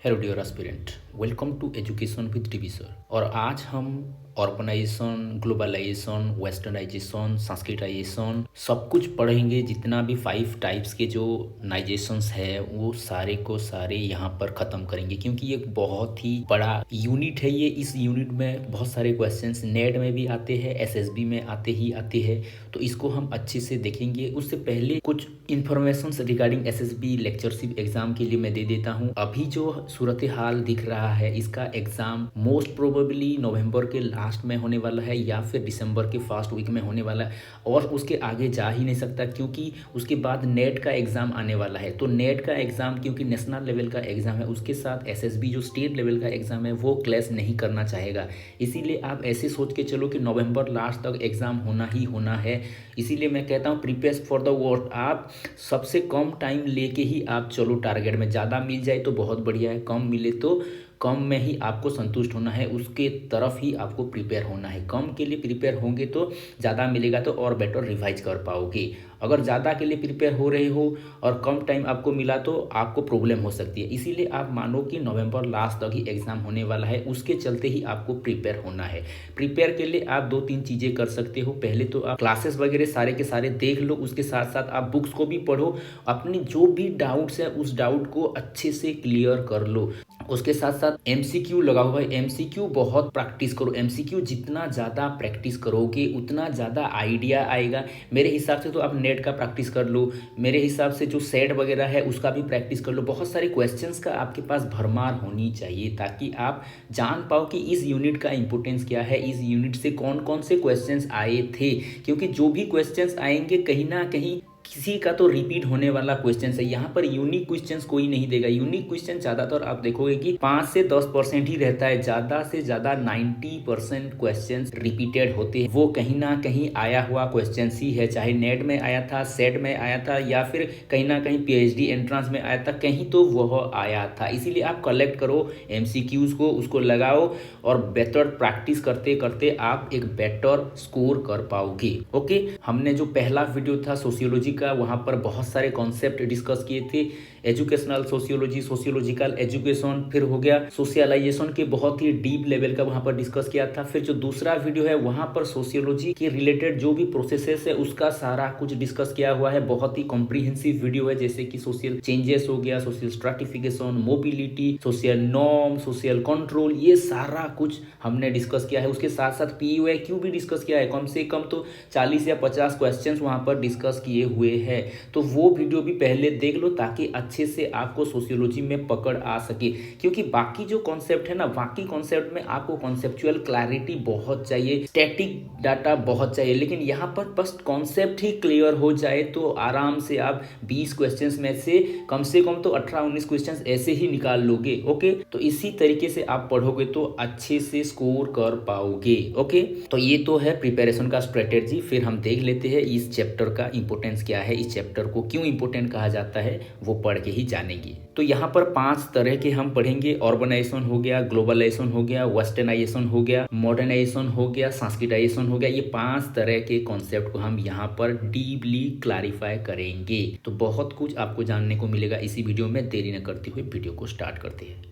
Hello dear aspirant, welcome to education with TV sir. और आज हम ऑर्गेनाइजेशन, ग्लोबलाइजेशन, वेस्टर्नाइजेशन, संस्कृताइजेशन सब कुछ पढ़ेंगे। जितना भी 5 टाइप्स के जो नाइजेशंस है वो सारे को सारे यहाँ पर ख़त्म करेंगे, क्योंकि ये एक बहुत ही बड़ा यूनिट है। ये इस यूनिट में बहुत सारे क्वेश्चंस नेट में भी आते हैं, एसएसबी में आते ही आते हैं, तो इसको हम अच्छे से देखेंगे। उससे पहले कुछ information regarding SSB lectureship exam के लिए मैं दे देता हूँ। अभी जो सूरत हाल दिख रहा है, इसका एग्जाम मोस्ट प्रोबेबली नवंबर के लास्ट में होने वाला है या फिर दिसंबर के फर्स्ट वीक में होने वाला है, और उसके आगे जा ही नहीं सकता, क्योंकि उसके बाद नेट का एग्जाम आने वाला है। तो नेट का एग्जाम क्योंकि नेशनल लेवल का एग्जाम है, उसके साथ एसएसबी जो स्टेट लेवल का एग्जाम है वो क्लैश नहीं करना चाहेगा। इसीलिए आप ऐसे सोच के चलो कि नवंबर लास्ट तक एग्जाम होना ही होना है। इसीलिए मैं कहता हूँ प्रिपेयर फॉर द वर्स्ट। आप सबसे कम टाइम लेके ही आप चलो टारगेट में। ज़्यादा मिल जाए तो बहुत बढ़िया है, कम मिले तो कम में ही आपको संतुष्ट होना है, उसके तरफ ही आपको प्रिपेयर होना है। कम के लिए प्रिपेयर होंगे तो ज़्यादा मिलेगा तो और बेटर रिवाइज कर पाओगे। अगर ज़्यादा के लिए प्रिपेयर हो रहे हो और कम टाइम आपको मिला तो आपको प्रॉब्लम हो सकती है। इसीलिए आप मानो कि नवंबर लास्ट तक ही एग्ज़ाम होने वाला है, उसके चलते ही आपको प्रिपेयर होना है। प्रिपेयर के लिए आप 2-3 चीज़ें कर सकते हो। पहले तो आप क्लासेस वगैरह सारे के सारे देख लो, उसके साथ साथ आप बुक्स को भी पढ़ो। अपनी जो भी डाउट्स है उस डाउट को अच्छे से क्लियर कर लो। उसके साथ साथ एमसीक्यू लगा हुआ है, एमसीक्यू बहुत प्रैक्टिस करो। एमसीक्यू जितना ज़्यादा प्रैक्टिस करोगे उतना ज़्यादा आइडिया आएगा। मेरे हिसाब से तो आप नेट का प्रैक्टिस कर लो, मेरे हिसाब से जो सेट वगैरह है उसका भी प्रैक्टिस कर लो। बहुत सारे क्वेश्चंस का आपके पास भरमार होनी चाहिए, ताकि आप जान पाओ कि इस यूनिट का इंपॉर्टेंस क्या है, इस यूनिट से कौन कौन से क्वेश्चंस आए थे। क्योंकि जो भी क्वेश्चंस आएंगे कहीं ना कहीं किसी का तो रिपीट होने वाला क्वेश्चन है। यहाँ पर यूनिक क्वेश्चंस कोई नहीं देगा। यूनिक क्वेश्चन ज़्यादातर आप देखोगे कि 5 से 10% ही रहता है, ज़्यादा से ज़्यादा 90% क्वेश्चंस रिपीटेड होते हैं। वो कहीं ना कहीं आया हुआ क्वेश्चन ही है, चाहे नेट में आया था, सेट में आया था, या फिर कहीं ना कहीं पीएचडी एंट्रेंस में आया था, कहीं तो वह आया था। इसीलिए आप कलेक्ट करो एमसीक्यूज को, उसको लगाओ और बेटर प्रैक्टिस करते करते आप एक बेटर स्कोर कर पाओगे। ओके, हमने जो पहला वीडियो था सोशियोलॉजी का, वहाँ पर बहुत सारे कॉन्सेप्ट डिस्कस किए थे। एजुकेशनल सोशियोलॉजी, सोशियोलॉजिकल एजुकेशन, फिर हो गया सोशलाइजेशन के बहुत ही डीप लेवल का वहाँ पर डिस्कस किया था। फिर जो दूसरा वीडियो है वहाँ पर सोशियोलॉजी के रिलेटेड जो भी प्रोसेसेस है उसका सारा कुछ डिस्कस किया हुआ है। बहुत ही कॉम्प्रिहेंसिव वीडियो है, जैसे कि सोशल चेंजेस हो गया, social stratification, mobility, social norm, social control, ये सारा कुछ हमने डिस्कस किया है। उसके साथ साथ पीयूआईक्यू भी डिस्कस किया है। कम से कम तो 40 या 50 क्वेश्चन वहाँ पर डिस्कस किए हुए हैं। तो वो वीडियो भी पहले देख लो, ताकि अच्छे से आपको सोशियोलॉजी में पकड़ आ सके। क्योंकि बाकी जो कॉन्सेप्ट है ना, बाकी कॉन्सेप्ट में आपको कॉन्सेप्चुअल क्लैरिटी बहुत चाहिए, स्टैटिक डाटा बहुत चाहिए, लेकिन यहाँ पर बस कॉन्सेप्ट ही क्लियर हो जाए तो आराम से आप 20 क्वेश्चंस में से कम तो 18-19 क्वेश्चंस ऐसे ही निकाल लोगे। ओके, तो इसी तरीके से आप पढ़ोगे तो अच्छे से स्कोर कर पाओगे। ओके, तो ये तो है प्रिपरेशन का स्ट्रेटेजी। फिर हम देख लेते हैं इस चैप्टर का इंपॉर्टेंस क्या है, इस चैप्टर को क्यों इंपॉर्टेंट कहा जाता है, वो पढ़ के ही जानेंगे। तो यहाँ पर 5 तरह के हम पढ़ेंगे। ऑर्गेनाइजेशन हो गया, ग्लोबलाइजेशन हो गया, वेस्टर्नाइजेशन हो गया, मॉडर्नाइजेशन हो गया, संस्कृताइजेशन हो गया। ये 5 तरह के कॉन्सेप्ट को हम यहाँ पर डीपली क्लैरिफाई करेंगे। तो बहुत कुछ आपको जानने को मिलेगा इसी वीडियो में। देरी न करते हुए वीडियो को स्टार्ट करते हैं।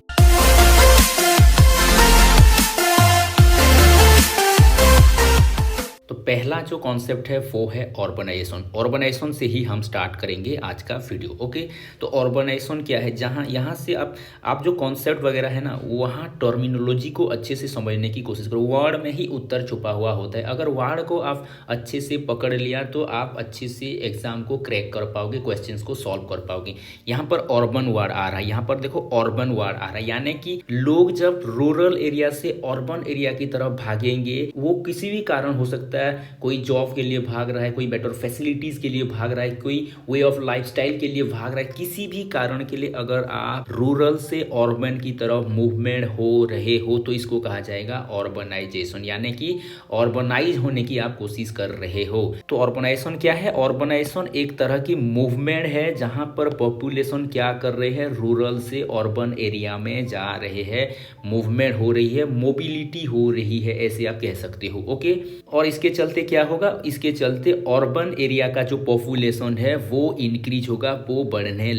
तो पहला जो कॉन्सेप्ट है वो है ऑर्गेनाइजेशन। ऑर्गेनाइजेशन से ही हम स्टार्ट करेंगे आज का वीडियो। ओके, तो ऑर्गेनाइजेशन क्या है, जहाँ यहाँ से आप जो कॉन्सेप्ट वगैरह है ना, वहाँ टर्मिनोलॉजी को अच्छे से समझने की कोशिश करो। वर्ड में ही उत्तर छुपा हुआ होता है। अगर वर्ड को आप अच्छे से पकड़ लिया तो आप अच्छे से एग्जाम को क्रैक कर पाओगे, क्वेश्चंस को सॉल्व कर पाओगे। यहाँ पर अर्बन वर्ड आ रहा है, यहाँ पर देखो अर्बन वर्ड आ रहा है, यानी कि लोग जब रूरल एरिया से अर्बन एरिया की तरफ भागेंगे, वो किसी भी कारण हो सकता है। कोई जॉब के लिए भाग रहा है, कोई बेटर फैसिलिटीज के लिए भाग रहा है, कोई वे ऑफ लाइफस्टाइल के लिए भाग रहा है। किसी भी कारण के लिए अगर आप रूरल से अर्बन की तरफ मूवमेंट हो रहे हो तो इसको कहा जाएगा अर्बनाइजेशन, यानी कि अर्बनाइज होने की आप कोशिश कर रहे हो। तो अर्बनाइजेशन क्या है, अर्बनाइजेशन एक तरह की मूवमेंट है जहां पर पॉपुलेशन क्या कर रहे हैं, रूरल से अर्बन एरिया में जा रहे हैं, मूवमेंट हो रही है, मोबिलिटी हो रही है, ऐसे आप कह सकते हो। ओके, और इसके इसके चलते क्या होगा, इसके चलते अर्बन एरिया का जो पॉपुलेशन है वो इंक्रीज होगा, वो बढ़ने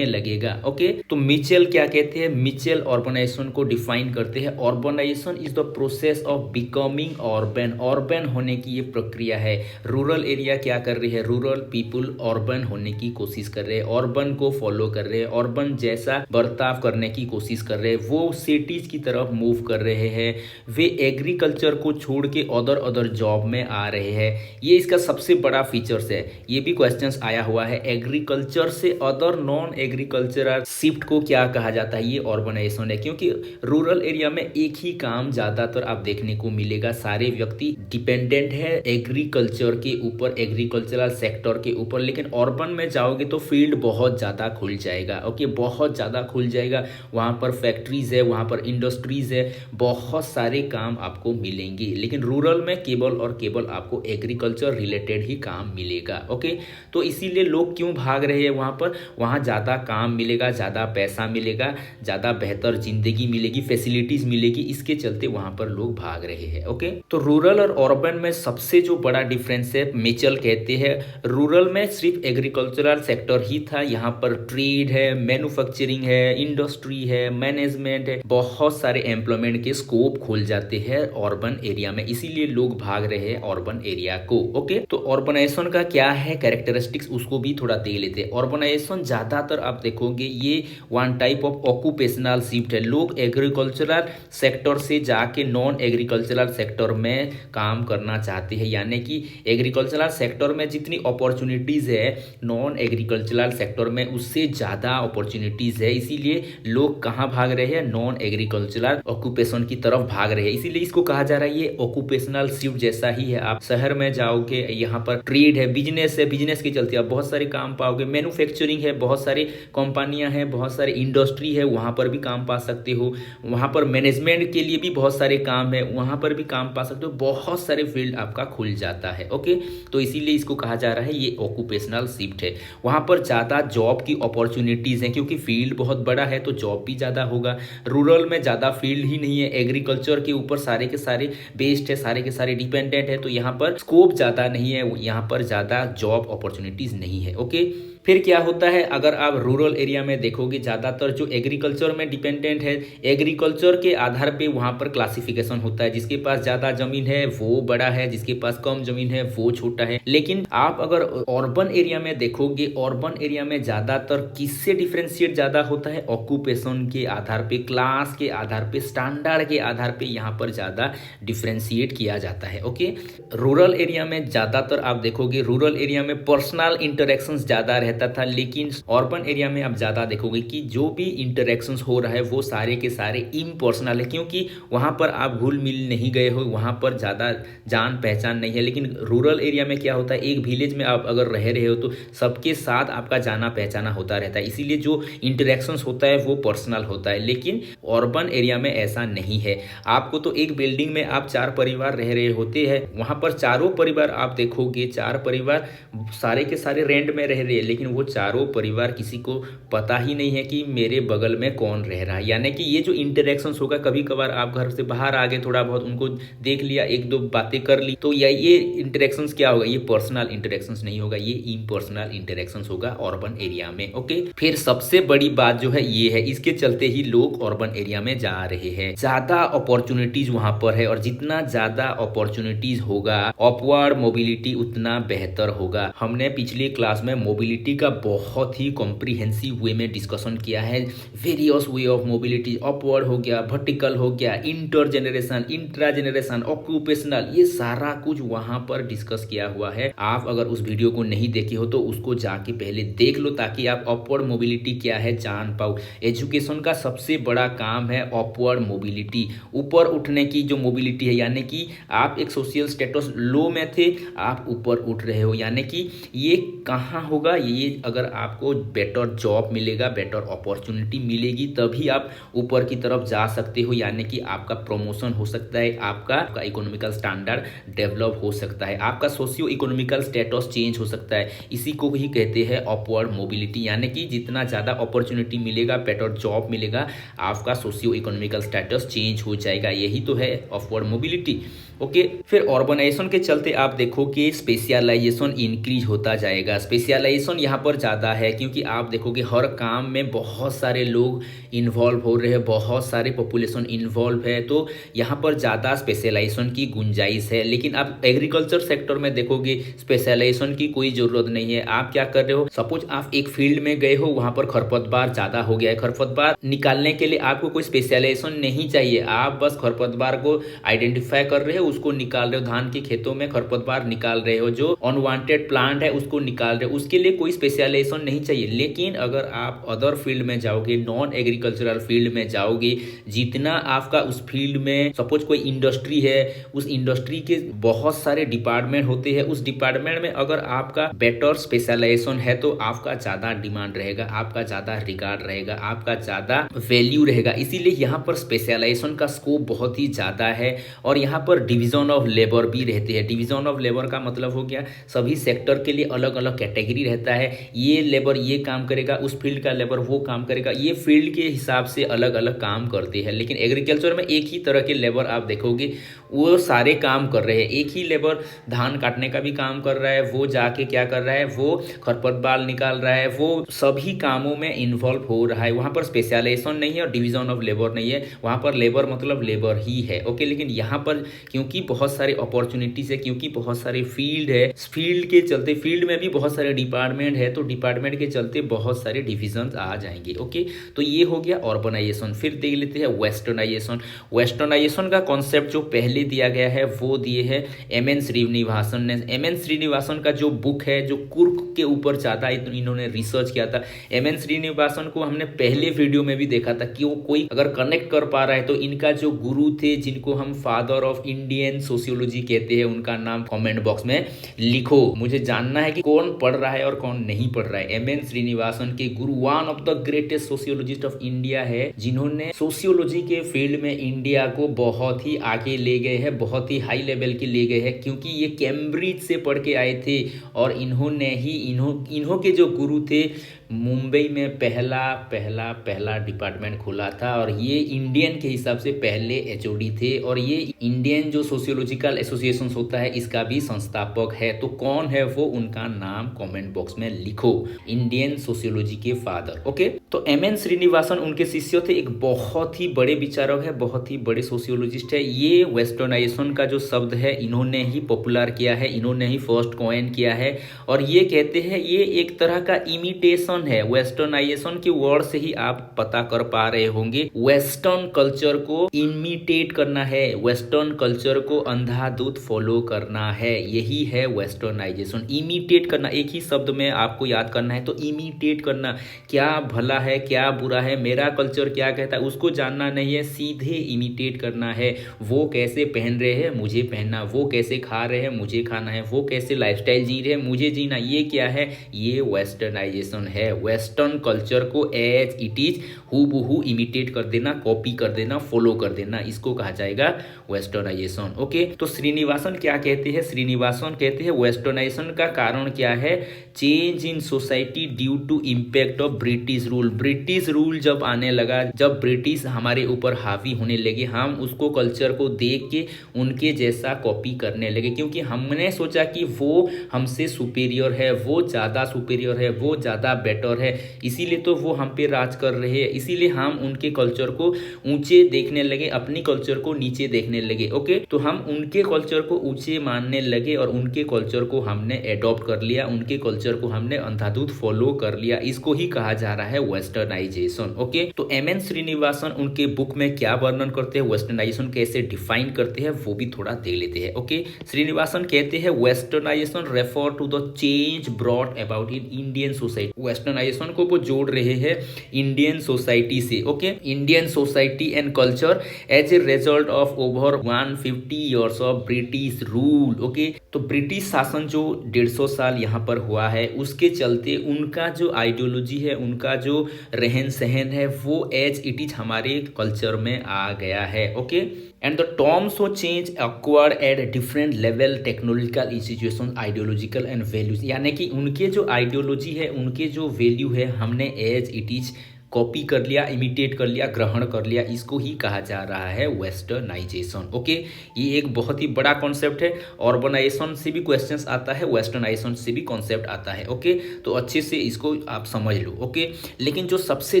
लगेगा। ओके, तो मिचेल क्या कहते हैं, मिचेल अर्बनाइजेशन को डिफाइन करते हैं, urbanisation is the process of becoming urban होने की ये प्रक्रिया है। रूरल एरिया क्या कर रही है, रूरल पीपुल अर्बन होने की कोशिश कर रहे हैं, अर्बन को फॉलो कर रहे हैं, अर्बन जैसा बर्ताव करने की कोशिश कर रहे हैं, वो सिटीज की तरफ मूव कर रहे हैं, वे एग्रीकल्चर को छोड़ के अदर जॉब में आ रहे हैं। ये इसका सबसे बड़ा फीचर्स है। ये भी क्वेश्चंस आया हुआ है, एग्रीकल्चर से अदर नॉन एग्रीकल्चरल शिफ्ट को क्या कहा जाता है, ये अर्बनाइजेशन है। क्योंकि रूरल एरिया में एक ही काम ज्यादातर आप देखने को मिलेगा, सारे व्यक्ति डिपेंडेंट है एग्रीकल्चर के ऊपर, एग्रीकल्चरल सेक्टर के ऊपर। लेकिन अर्बन में जाओगे तो फील्ड बहुत ज़्यादा खुल जाएगा। ओके, बहुत ज़्यादा खुल जाएगा, वहाँ पर फैक्ट्रीज है, वहाँ पर इंडस्ट्रीज है, बहुत सारे काम आपको मिलेंगे। लेकिन रूरल में केवल और केवल आपको एग्रीकल्चर रिलेटेड ही काम मिलेगा। ओके, तो इसीलिए लोग क्यों भाग रहे हैं वहाँ पर, वहाँ ज़्यादा काम मिलेगा, ज़्यादा पैसा मिलेगा, ज़्यादा बेहतर जिंदगी मिलेगी, फैसिलिटीज मिलेगी, इसके चलते वहाँ पर लोग भाग रहे हैं। ओके, तो रूरल और अर्बन में सबसे जो बड़ा डिफरेंस है, मिचेल कहते हैं रूरल में सिर्फ एग्रीकल्चरल सेक्टर ही था, यहाँ पर ट्रेड है, मैन्युफैक्चरिंग है, इंडस्ट्री है, मैनेजमेंट है, बहुत सारे एम्प्लॉयमेंट के स्कोप खुल जाते हैं अर्बन एरिया में, इसीलिए लोग भाग रहे हैं अर्बन एरिया को। ओके, तो अर्बनाइजेशन का क्या है कैरेक्टरिस्टिक्स, उसको भी थोड़ा देख लेते हैं। अर्बनाइजेशन ज्यादातर आप देखोगे ये one type of occupational shift है, लोग एग्रीकल्चरल सेक्टर से जाके नॉन एग्रीकल्चरल सेक्टर में काम करना चाहते हैं, यानी कि एग्रीकल्चरल सेक्टर में जितनी अपॉर्चुनिटीज है नॉन एग्रीकल्चरल सेक्टर में उससे ज़्यादा अपॉर्चुनिटीज है, इसीलिए लोग कहाँ भाग रहे हैं, नॉन एग्रीकल्चरल ऑक्यूपेशन की तरफ भाग रहे हैं। इसीलिए इसको कहा जा रहा है ये ऑक्यूपेशनल शिफ्ट जैसा ही है। आप शहर में जाओगे, यहाँ पर ट्रेड है, बिजनेस है, बिजनेस के चलते आप बहुत सारे काम पाओगे, मैन्युफैक्चरिंग है, बहुत सारी कंपनियां हैं, बहुत सारे इंडस्ट्री है, वहाँ पर भी काम पा सकते हो, वहाँ पर मैनेजमेंट के लिए भी बहुत सारे काम है, वहाँ पर भी काम पा सकते हो, बहुत सारे फील्ड आपका खुल जाता है। ओके, तो इसीलिए इसको कहा जा रहा है ये ऑक्यूपेशनल शिफ्ट है। वहाँ पर ज़्यादा जॉब की अपॉर्चुनिटीज़ हैं, क्योंकि फील्ड बहुत बड़ा है तो जॉब भी ज़्यादा होगा। रूरल में ज़्यादा फील्ड ही नहीं है, एग्रीकल्चर के ऊपर सारे के सारे बेस्ड है, सारे के सारे डिपेंडेंट है, तो यहाँ पर स्कोप ज़्यादा नहीं है, यहाँ पर ज़्यादा जॉब अपॉर्चुनिटीज़ नहीं है। ओके, फिर क्या होता है, अगर आप रूरल एरिया में देखोगे ज़्यादातर जो एग्रीकल्चर में डिपेंडेंट है, एग्रीकल्चर के आधार पे वहाँ पर क्लासिफिकेशन होता है, जिसके पास ज़्यादा ज़मीन है वो बड़ा है, जिसके पास कम ज़मीन है वो छोटा है। लेकिन आप अगर अर्बन एरिया में देखोगे, अर्बन एरिया में ज़्यादातर किससे डिफ्रेंशिएट ज़्यादा होता है, ऑक्यूपेशन के आधार पे, क्लास के आधार पे, स्टैंडर्ड के आधार पे यहाँ पर ज़्यादा डिफ्रेंशिएट किया जाता है। ओके, रूरल एरिया में ज़्यादातर आप देखोगे, रूरल एरिया में पर्सनल इंटरेक्शंस ज़्यादा रहता था, लेकिन अर्बन एरिया में आप ज्यादा देखोगे कि जो भी इंटरेक्शंस हो रहा है वो सारे के सारे इम्पर्सनल है, क्योंकि वहां पर आप घुल मिल नहीं गए हो, वहां पर ज्यादा जान पहचान नहीं है। लेकिन रूरल एरिया में क्या होता है, एक विलेज में आप अगर रह रहे हो तो सबके साथ आपका जाना पहचाना होता रहता है, इसीलिए जो इंटरेक्शंस होता है वो पर्सनल होता है। लेकिन अर्बन एरिया में ऐसा नहीं है, आपको तो एक बिल्डिंग में आप 4 परिवार रह रहे होते हैं, वहां पर चारों परिवार आप देखोगे, 4 परिवार सारे के सारे रेंट में रह रहे हैं, लेकिन वो चारों परिवार किसी को पता ही नहीं है कि मेरे बगल में कौन रह रहा है। यानी कि ये जो इंटरेक्शंस होगा, कभी कभार आप घर से बाहर आ गए, थोड़ा बहुत उनको देख लिया, 1-2 बातें कर ली, तो ये इंटरेक्शंस क्या होगा, ये पर्सनल इंटरेक्शंस नहीं होगा, ये इम्पर्सनल इंटरेक्शंस होगा अर्बन एरिया में। ओके, फिर सबसे बड़ी बात जो है ये है, इसके चलते ही लोग अर्बन एरिया में जा रहे हैं, ज्यादा अपॉर्चुनिटीज वहां पर है, और जितना ज्यादा अपॉर्चुनिटीज होगा, अपवर्ड मोबिलिटी उतना बेहतर होगा। हमने पिछली क्लास में मोबिलिटी का बहुत ही कॉम्प्रिहेंसिव वे में डिस्कशन किया है, various way of mobility, upward हो गया, वर्टिकल हो गया, inter generation, intra generation, occupational, ये सारा कुछ वहां पर डिस्कस किया हुआ है। आप अगर उस वीडियो को नहीं देखे हो तो उसको जाके पहले देख लो, ताकि आप अपवर्ड मोबिलिटी क्या है जान पाओ। एजुकेशन का सबसे बड़ा काम है अपवर्ड मोबिलिटी, ऊपर उठने की जो मोबिलिटी है, यानी कि आप एक सोशल स्टेटस लो में थे, आप ऊपर उठ रहे हो, यानी कि ये कहाँ होगा, ये ये अगर आपको बेटर जॉब मिलेगा, बेटर अपॉर्चुनिटी मिलेगी, तभी आप ऊपर की तरफ जा सकते हो, यानी कि आपका प्रमोशन हो सकता है, आपका इकोनॉमिकल स्टैंडर्ड डेवलप हो सकता है, आपका सोशियो इकोनॉमिकल स्टेटस चेंज हो सकता है। इसी को ही कहते हैं अपवर्ड मोबिलिटी, यानी कि जितना ज़्यादा अपॉर्चुनिटी मिलेगा, बेटर जॉब मिलेगा, आपका सोशियो इकोनॉमिकल स्टेटस चेंज हो जाएगा। यही तो है अपवर्ड मोबिलिटी। ओके, फिर ऑर्गेनाइजेशन के चलते आप देखो कि स्पेशलाइजेशन इंक्रीज होता जाएगा। स्पेशलाइजेशन यहाँ पर ज़्यादा है क्योंकि आप देखोगे हर काम में बहुत सारे लोग इन्वॉल्व हो रहे हैं, बहुत सारे पॉपुलेशन इन्वॉल्व है, तो यहाँ पर ज़्यादा स्पेशलाइजेशन की गुंजाइश है। लेकिन आप एग्रीकल्चर सेक्टर में देखोगे स्पेशलाइजेशन की कोई ज़रूरत नहीं है। आप क्या कर रहे हो, सपोज आप एक फील्ड में गए हो, वहाँ पर खरपतवार ज़्यादा हो गया है, खरपतवार निकालने के लिए आपको कोई स्पेशलाइजेशन नहीं चाहिए, आप बस खरपतवार को आइडेंटिफाई कर रहे हो, उसको निकाल रहे हो। धान के खेतों में खरपतवार निकाल रहे हो, जो अनवांटेड प्लांट है उसको निकाल रहे हो, उसके लिए कोई स्पेशलाइजेशन नहीं चाहिए। लेकिन अगर आप अदर फील्ड में जाओगे, नॉन एग्रीकल्चरल फील्ड में जाओगे, जितना आपका उस फील्ड में सपोज कोई इंडस्ट्री है, उस इंडस्ट्री के बहुत सारे डिपार्टमेंट होते हैं, उस डिपार्टमेंट में अगर आपका बेटर स्पेशलाइजेशन है तो आपका ज़्यादा डिमांड रहेगा, आपका ज़्यादा रिगार्ड रहेगा, आपका ज़्यादा वैल्यू रहेगा। इसीलिए यहाँ पर स्पेशलाइजेशन का स्कोप बहुत ही ज़्यादा है। और यहाँ पर डिवीजन ऑफ लेबर भी रहते हैं। डिवीजन ऑफ लेबर का मतलब हो गया सभी सेक्टर के लिए अलग अलग कैटेगरी रहता है, ये लेबर ये काम करेगा, उस फील्ड का लेबर वो काम करेगा, ये फील्ड के हिसाब से अलग अलग काम करते हैं। लेकिन एग्रीकल्चर में एक ही तरह के लेबर आप देखोगे, वो सारे काम कर रहे हैं। एक ही लेबर धान काटने का भी काम कर रहा है, वो जाके क्या कर रहा है, वो खरपतवार निकाल रहा है, वो सभी कामों में इन्वॉल्व हो रहा है। वहाँ पर स्पेशलाइजेशन नहीं है और डिवीजन ऑफ लेबर नहीं है, वहाँ पर लेबर मतलब लेबर ही है। ओके, लेकिन यहाँ पर क्योंकि बहुत सारे अपॉर्चुनिटीज है, क्योंकि बहुत सारे फील्ड है, फील्ड के चलते फील्ड में भी बहुत सारे डिपार्टमेंट है, तो डिपार्टमेंट के चलते बहुत सारे डिविजन आ जाएंगे। ओके, तो ये हो गया अर्बनाइजेशन। फिर देख लेते हैं वेस्टर्नाइजेशन। वेस्टर्नाइजेशन का कॉन्सेप्ट जो पहले दिया गया है वो दिए है एम.एन. श्रीनिवासन ने। एम.एन. श्रीनिवासन का जो बुक है, जो कुर्क के ऊपर ज़्यादा इन्होंने रिसर्च किया था। एम.एन. श्रीनिवासन को हमने पहले वीडियो में भी देखा था कि वो कोई अगर कनेक्ट कर पा रहा है तो इनका जो गुरु थे, जिनको हम फादर ऑफ इंडियन सोशियोलॉजी कहते हैं, उनका नाम कमेंट बॉक्स में लिखो। मुझे जानना है कि कौन पढ़ रहा है और कौन नहीं पढ़ रहा है। एम.एन. श्रीनिवासन के गुरु one of the greatest sociologist of India है, जिन्होंने सोशियोलॉजी के फील्ड में इंडिया को बहुत ही आगे ले गए हैं, बहुत ही हाई लेवल के ले गए हैं, क्योंकि ये कैम्ब्रिज से पढ़ के आए थे और इन्होंने ही इन्हों के जो गुरु थे मुंबई में पहला डिपार्टमेंट खोला था और ये इंडियन के हिसाब से पहले एचओडी थे और ये इंडियन जो सोशियोलॉजिकल एसोसिएशन होता है इसका भी संस्थापक है। तो कौन है वो, उनका नाम कमेंट बॉक्स में लिखो, इंडियन सोशियोलॉजी के फादर। ओके, तो एम.एन. श्रीनिवासन उनके शिष्य थे, एक बहुत ही बड़े विचारक है, बहुत ही बड़े सोशियोलॉजिस्ट है। ये वेस्टर्नाइजेशन का जो शब्द है इन्होंने ही पॉपुलर किया है, इन्होंने ही फर्स्ट कॉइन किया है और ये कहते हैं ये एक तरह का इमिटेशन है। वेस्टर्नाइजेशन के वर्ड से ही आप पता कर पा रहे होंगे, वेस्टर्न कल्चर को इमिटेट करना है, वेस्टर्न कल्चर को अंधाधुंध फॉलो करना है, यही है वेस्टर्नाइजेशन। इमिटेट करना, एक ही शब्द में आपको याद करना है, तो इमिटेट करना, क्या भला है क्या बुरा है, मेरा कल्चर क्या कहता है उसको जानना नहीं है, सीधे इमिटेट करना है। वो कैसे पहन रहे हैं मुझे पहनना, वो कैसे खा रहे हैं मुझे खाना है, वो कैसे लाइफस्टाइल जी रहे हैं मुझे जीना, ये क्या है, ये वेस्टर्नाइजेशन है। वेस्टर्न कल्चर को एज इट इज हूबहू इमिटेट कर देना, कॉपी कर देना, फॉलो कर देना, इसको कहा जाएगा वेस्टर्नाइजेशन। ओके, तो श्रीनिवासन क्या कहते हैं, श्रीनिवासन कहते हैं वेस्टर्नाइजेशन का कारण क्या है, change in society due to impact of British rule. British rule जब आने लगा, जब ब्रिटिश हमारे ऊपर हावी होने लगे, हम उसको कल्चर को देख के उनके जैसा कॉपी करने लगे, क्योंकि हमने सोचा कि वो हमसे सुपीरियर है, वो ज़्यादा सुपीरियर है, वो ज़्यादा बेटर है, इसीलिए तो वो हम पे राज कर रहे हैं, इसीलिए हम उनके कल्चर को ऊंचे देखने लगे, अपनी कल्चर को नीचे देखने लगे। ओके, तो हम उनके कल्चर को ऊंचे मानने लगे और उनके कल्चर को हमने एडॉप्ट कर लिया, उनके कल्चर को हमने अंधाधुंध फॉलो कर लिया, इसको ही कहा जा रहा है वेस्टर्नाइजेशन। ओके, तो एम.एन. श्रीनिवासन उनके बुक में क्या वर्णन करते हैं, वेस्टर्नाइजेशन कैसे डिफाइन करते हैं, वो भी थोड़ा देख लेते हैं। ओके, श्रीनिवासन कहते हैं westernisation refer to the change brought about in Indian society. Westernisation को वो जोड़ रहे हैं इंडियन सोसाइटी से। Okay, Indian society and culture as a result of over 150 years of British rule. Okay, तो ब्रिटिश शासन जो 150 साल यहाँ पर हुआ है, उसके चलते उनका जो आइडियोलॉजी है, उनका जो रहन सहन है, वो एज इट इज हमारे कल्चर में आ गया है। ओके, एंड द टर्म्स वो change acquired at different level, technological institution, ideological and values, यानी कि उनके जो आइडियोलॉजी है, उनके जो वैल्यू है, हमने एज इट इज कॉपी कर लिया, इमिटेट कर लिया, ग्रहण कर लिया। इसको ही कहा जा रहा है वेस्टर्नाइजेशन। ओके, ये एक बहुत ही बड़ा कॉन्सेप्ट है। अर्बनाइजेशन से भी क्वेश्चंस आता है, वेस्टर्नाइजेशन से भी कॉन्सेप्ट आता है। ओके, तो अच्छे से इसको आप समझ लो। ओके, लेकिन जो सबसे